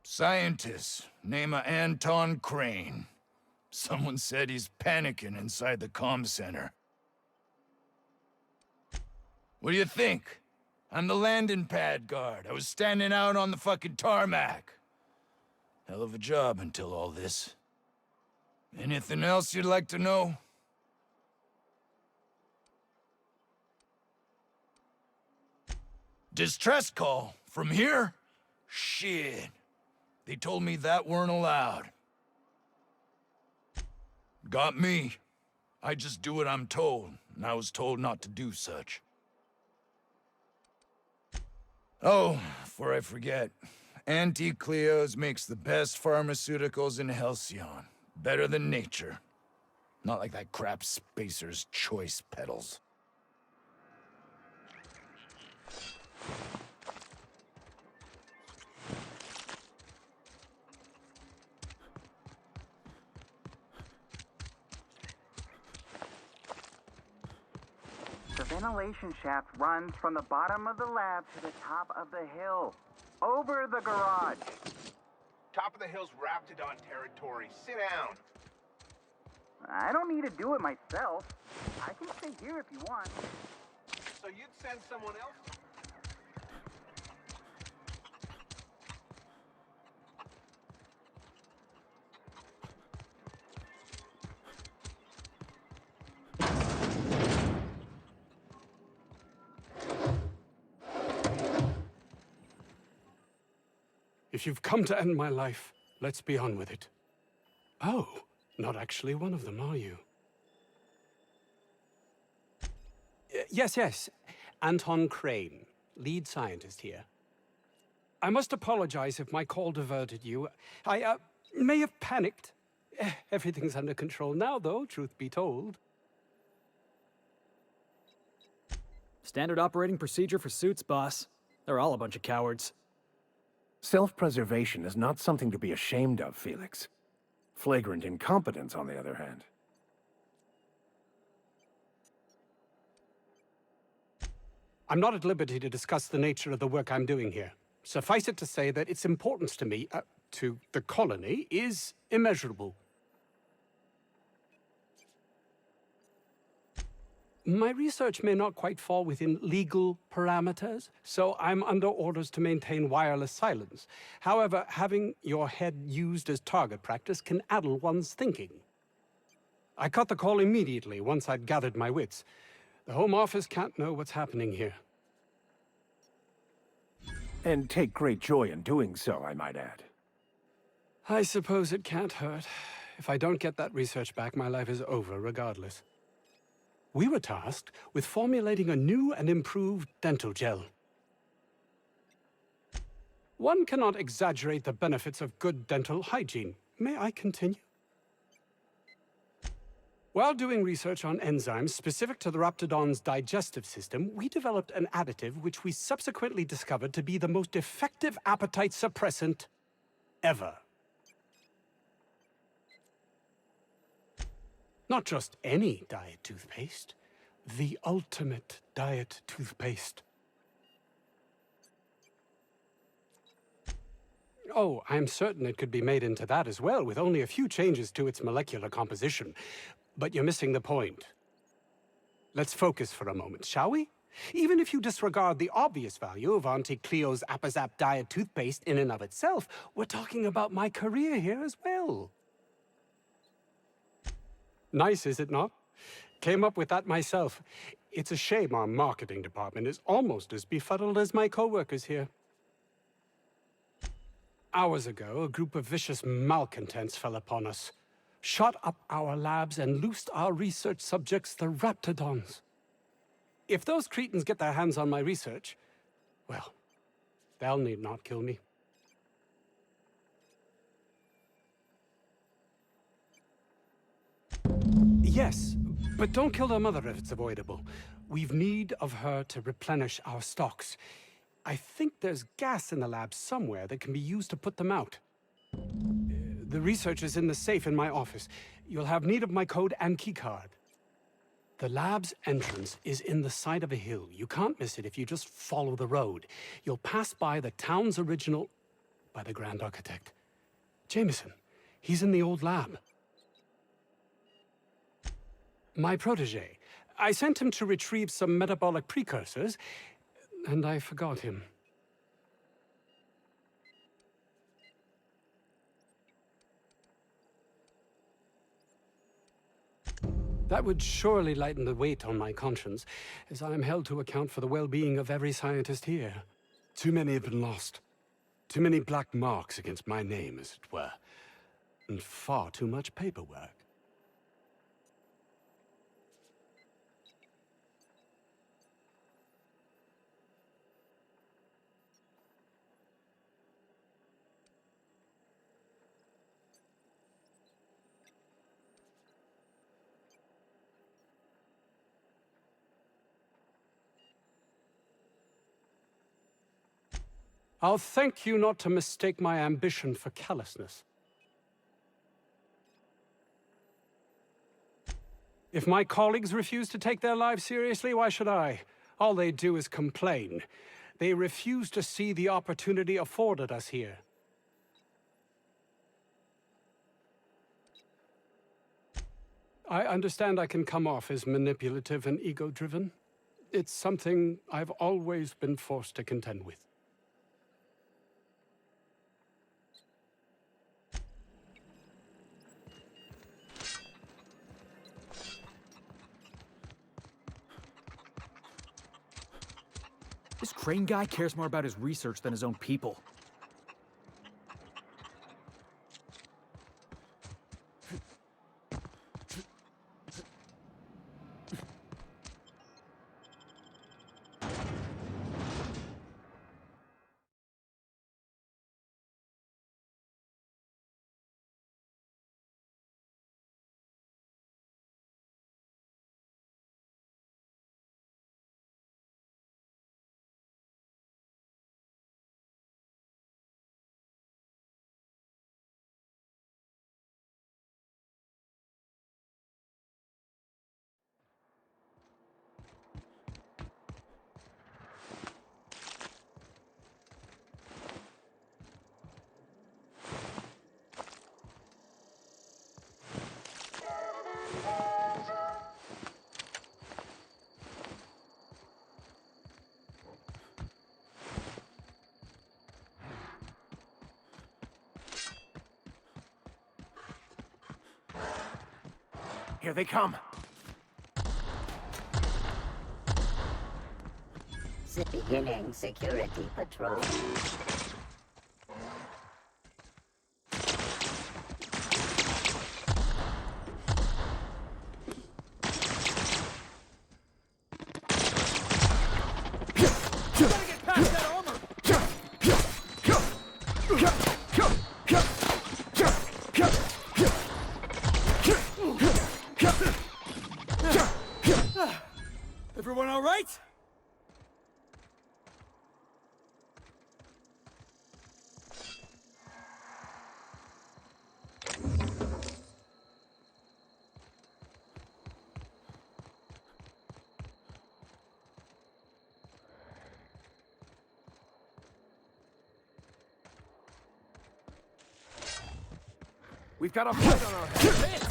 Scientist, name of Anton Crane. Someone said he's panicking inside the comm center. What do you think? I'm the landing pad guard. I was standing out on the fucking tarmac. Hell of a job until all this. Anything else you'd like to know? Distress call? From here? Shit. They told me that weren't allowed. Got me. I just do what I'm told, and I was told not to do such. Oh, before I forget, Auntie Cleo's makes the best pharmaceuticals in Halcyon. Better than nature. Not like that crap Spacer's Choice peddles. The ventilation shaft runs from the bottom of the lab to the top of the hill. Over the garage. Top of the hill's Raptidon territory. Sit down. I don't need to do it myself. I can stay here if you want. So you'd send someone else? If you've come to end my life, let's be on with it. Oh, not actually one of them, are you? Yes. Anton Crane, lead scientist here. I must apologize if my call diverted you. I may have panicked. Everything's under control now, though, truth be told. Standard operating procedure for suits, boss. They're all a bunch of cowards. Self-preservation is not something to be ashamed of, Felix. Flagrant incompetence, on the other hand. I'm not at liberty to discuss the nature of the work I'm doing here. Suffice it to say that its importance to me, to the colony, is immeasurable. My research may not quite fall within legal parameters, so I'm under orders to maintain wireless silence. However, having your head used as target practice can addle one's thinking. I cut the call immediately once I'd gathered my wits. The Home Office can't know what's happening here. And take great joy in doing so, I might add. I suppose it can't hurt. If I don't get that research back, my life is over regardless. We were tasked with formulating a new and improved dental gel. One cannot exaggerate the benefits of good dental hygiene. May I continue? While doing research on enzymes specific to the Raptidon's digestive system, we developed an additive which we subsequently discovered to be the most effective appetite suppressant ever. Not just any diet toothpaste, the ultimate diet toothpaste. Oh, I'm certain it could be made into that as well, with only a few changes to its molecular composition. But you're missing the point. Let's focus for a moment, shall we? Even if you disregard the obvious value of Auntie Cleo's Appazap diet toothpaste in and of itself, we're talking about my career here as well. Nice, is it not? Came up with that myself. It's a shame our marketing department is almost as befuddled as my co-workers here. Hours ago, a group of vicious malcontents fell upon us, shot up our labs and loosed our research subjects, the Raptidons. If those cretins get their hands on my research, well, they'll need not kill me. Yes, but don't kill their mother if it's avoidable. We've need of her to replenish our stocks. I think there's gas in the lab somewhere that can be used to put them out. The research is in the safe in my office. You'll have need of my code and keycard. The lab's entrance is in the side of a hill. You can't miss it if you just follow the road. You'll pass by the town's original... by the Grand Architect. Jameson. He's in the old lab. My protege. I sent him to retrieve some metabolic precursors, and I forgot him. That would surely lighten the weight on my conscience, as I am held to account for the well-being of every scientist here. Too many have been lost. Too many black marks against my name, as it were. And far too much paperwork. I'll thank you not to mistake my ambition for callousness. If my colleagues refuse to take their lives seriously, why should I? All they do is complain. They refuse to see the opportunity afforded us here. I understand I can come off as manipulative and ego-driven. It's something I've always been forced to contend with. This Crane guy cares more about his research than his own people. Here they come. Beginning security patrol. Everyone all right? We've got a fight on our hands.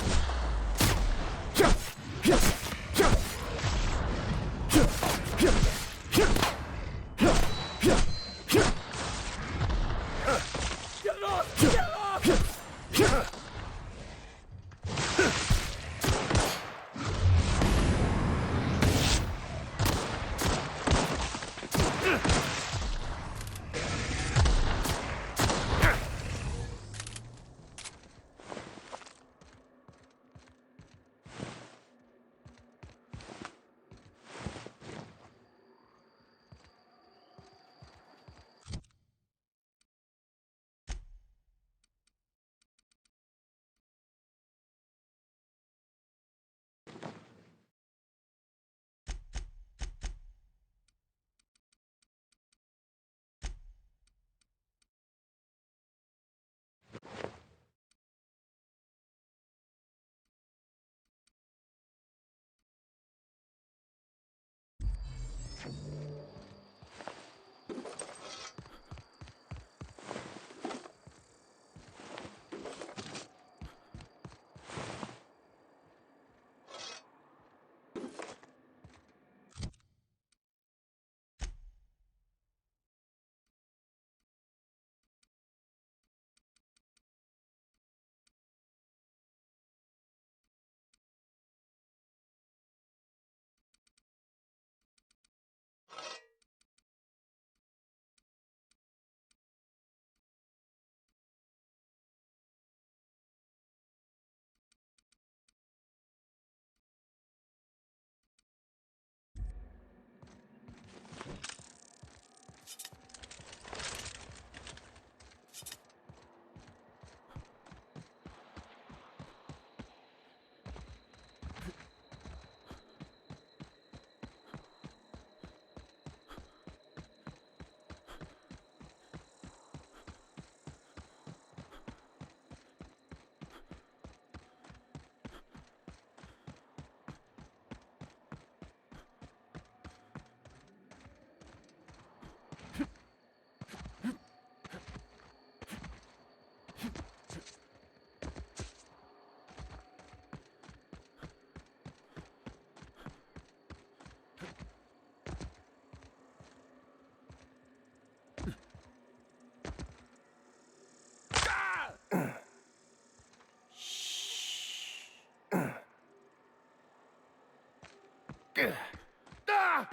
Ah!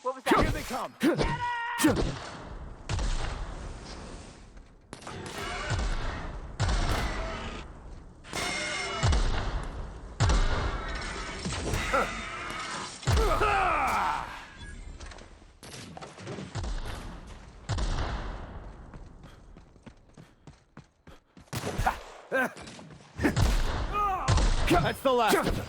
What was that? Here they come! That's the last of them.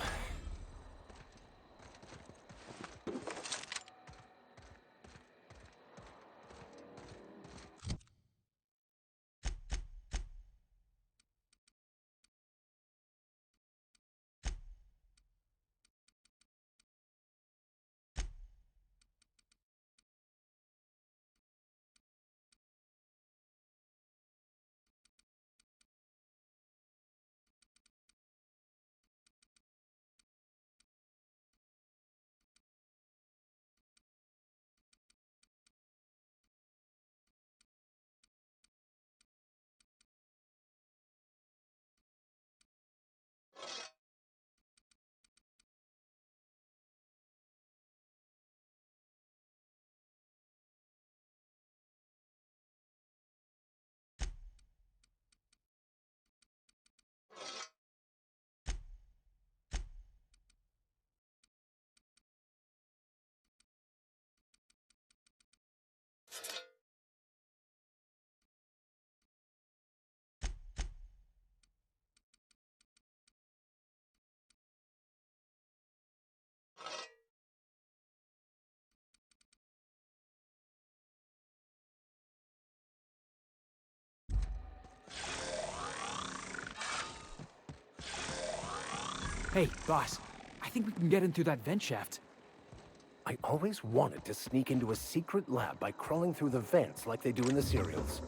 Hey, boss. I think we can get in through that vent shaft. I always wanted to sneak into a secret lab by crawling through the vents like they do in the serials.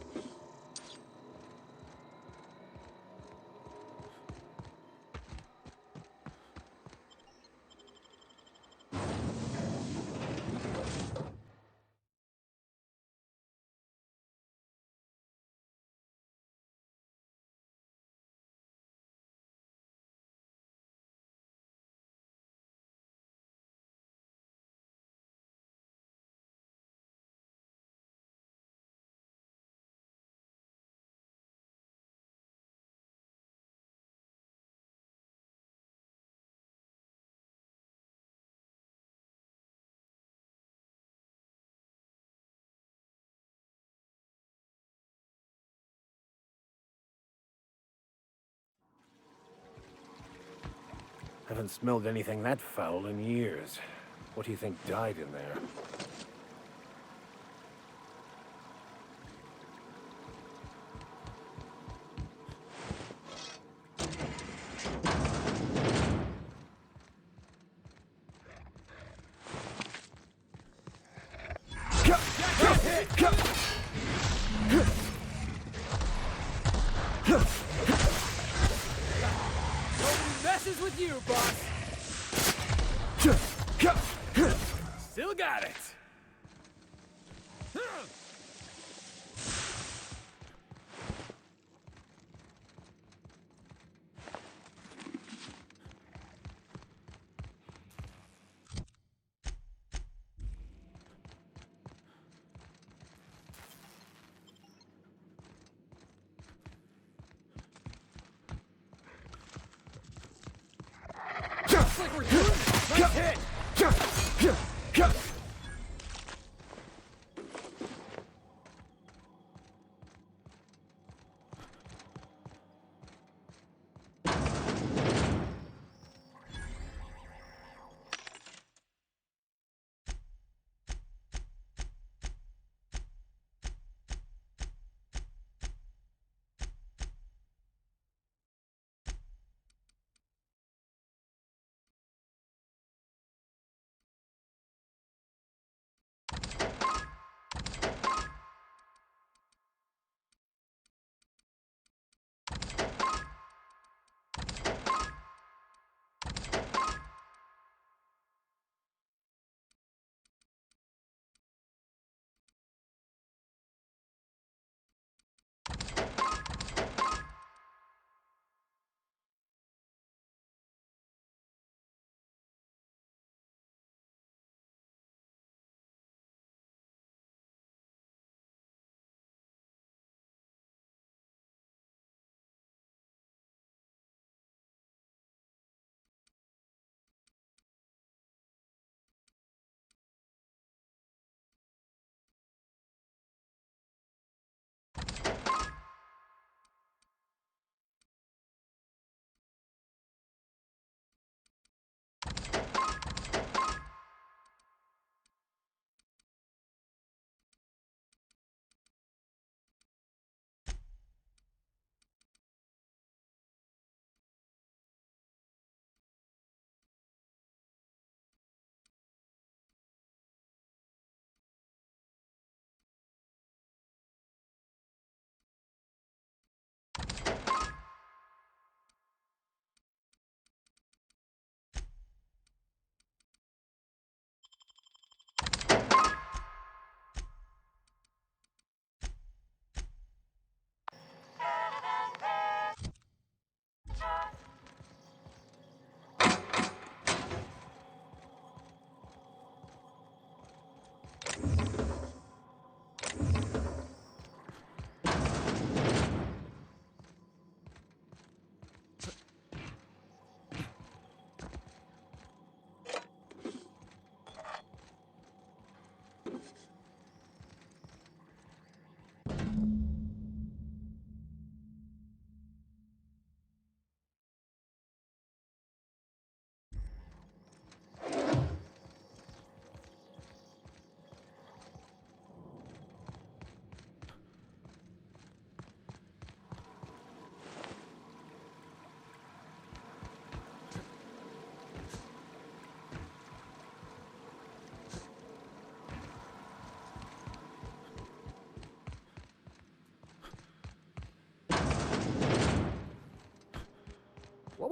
Haven't smelled anything that foul in years. What do you think died in there? Nobody messes with you, boss! Still got it! Looks like we're doing this! Nice hit!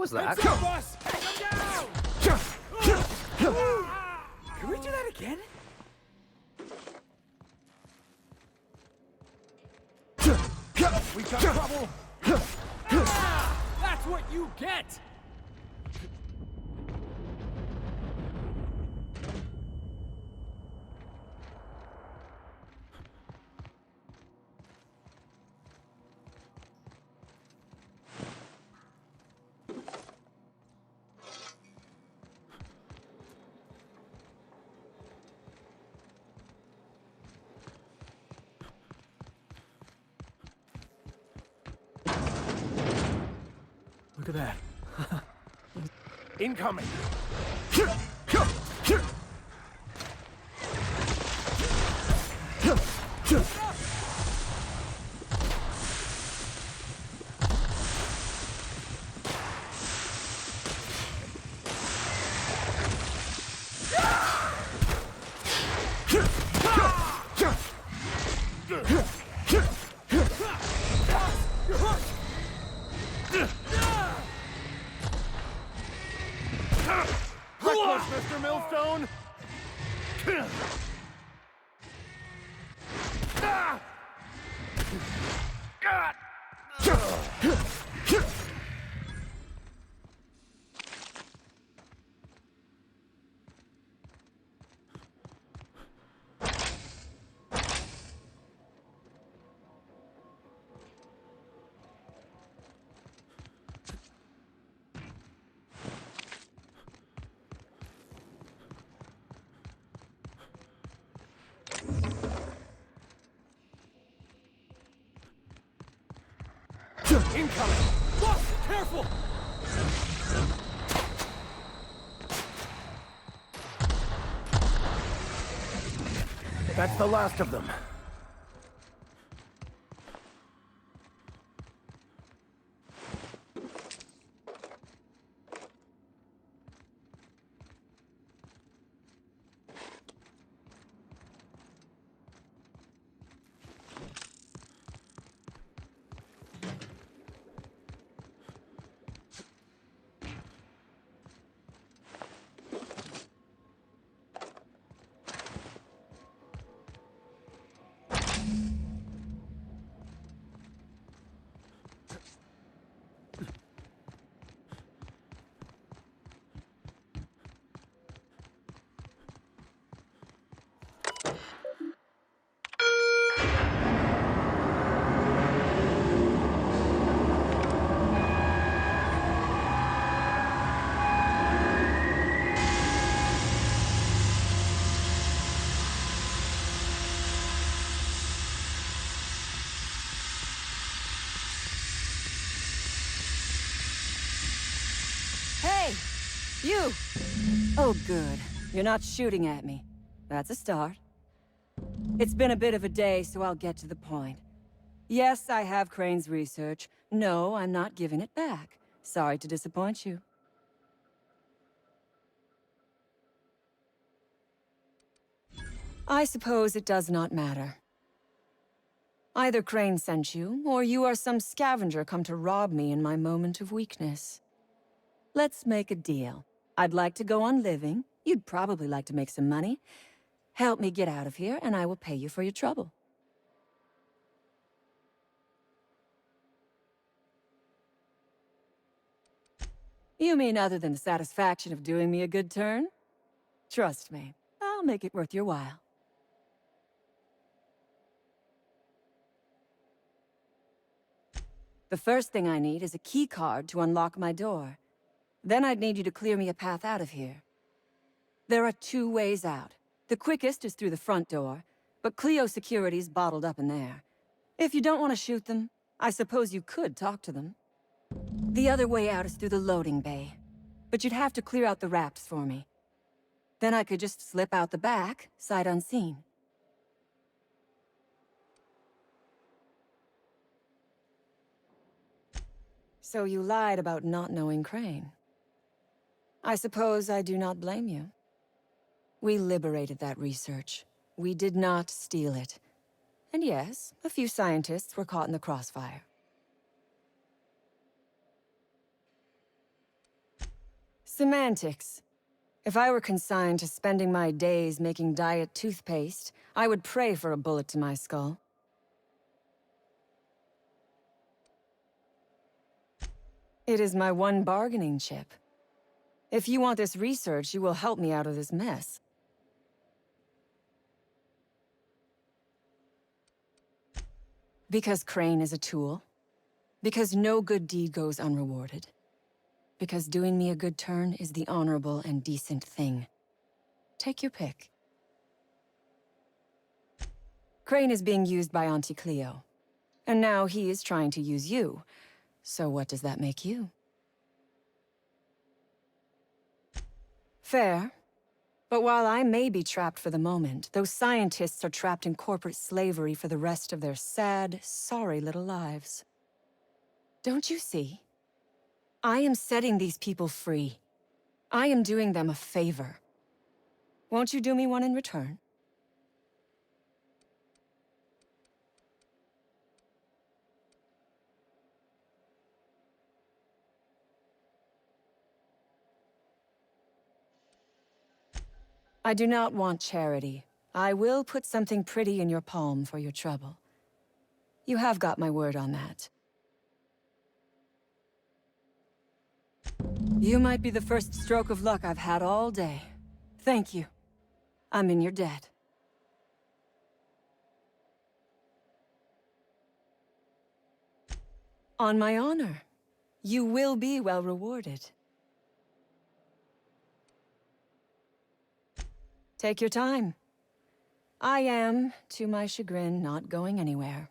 was that? Heads up, boss! Come down! Can we do that again? We got trouble! That's what you get! Look at that. Incoming! Reckless, Mr. Millstone! Incoming! Boss, careful! That's the last of them. Hey! You! Oh, good. You're not shooting at me. That's a start. It's been a bit of a day, so I'll get to the point. Yes, I have Crane's research. No, I'm not giving it back. Sorry to disappoint you. I suppose it does not matter. Either Crane sent you, or you are some scavenger come to rob me in my moment of weakness. Let's make a deal. I'd like to go on living. You'd probably like to make some money. Help me get out of here, and I will pay you for your trouble. You mean other than the satisfaction of doing me a good turn? Trust me, I'll make it worth your while. The first thing I need is a key card to unlock my door. Then I'd need you to clear me a path out of here. There are 2 ways out. The quickest is through the front door, but Cleo security's bottled up in there. If you don't want to shoot them, I suppose you could talk to them. The other way out is through the loading bay, but you'd have to clear out the rafts for me. Then I could just slip out the back, sight unseen. So you lied about not knowing Crane. I suppose I do not blame you. We liberated that research. We did not steal it. And yes, a few scientists were caught in the crossfire. Semantics. If I were consigned to spending my days making diet toothpaste, I would pray for a bullet to my skull. It is my one bargaining chip. If you want this research, you will help me out of this mess. Because Crane is a tool. Because no good deed goes unrewarded. Because doing me a good turn is the honorable and decent thing. Take your pick. Crane is being used by Auntie Cleo. And now he is trying to use you. So what does that make you? Fair. But while I may be trapped for the moment, those scientists are trapped in corporate slavery for the rest of their sad, sorry little lives. Don't you see? I am setting these people free. I am doing them a favor. Won't you do me one in return? I do not want charity. I will put something pretty in your palm for your trouble. You have got my word on that. You might be the first stroke of luck I've had all day. Thank you. I'm in your debt. On my honor. You will be well rewarded. Take your time. I am, to my chagrin, not going anywhere.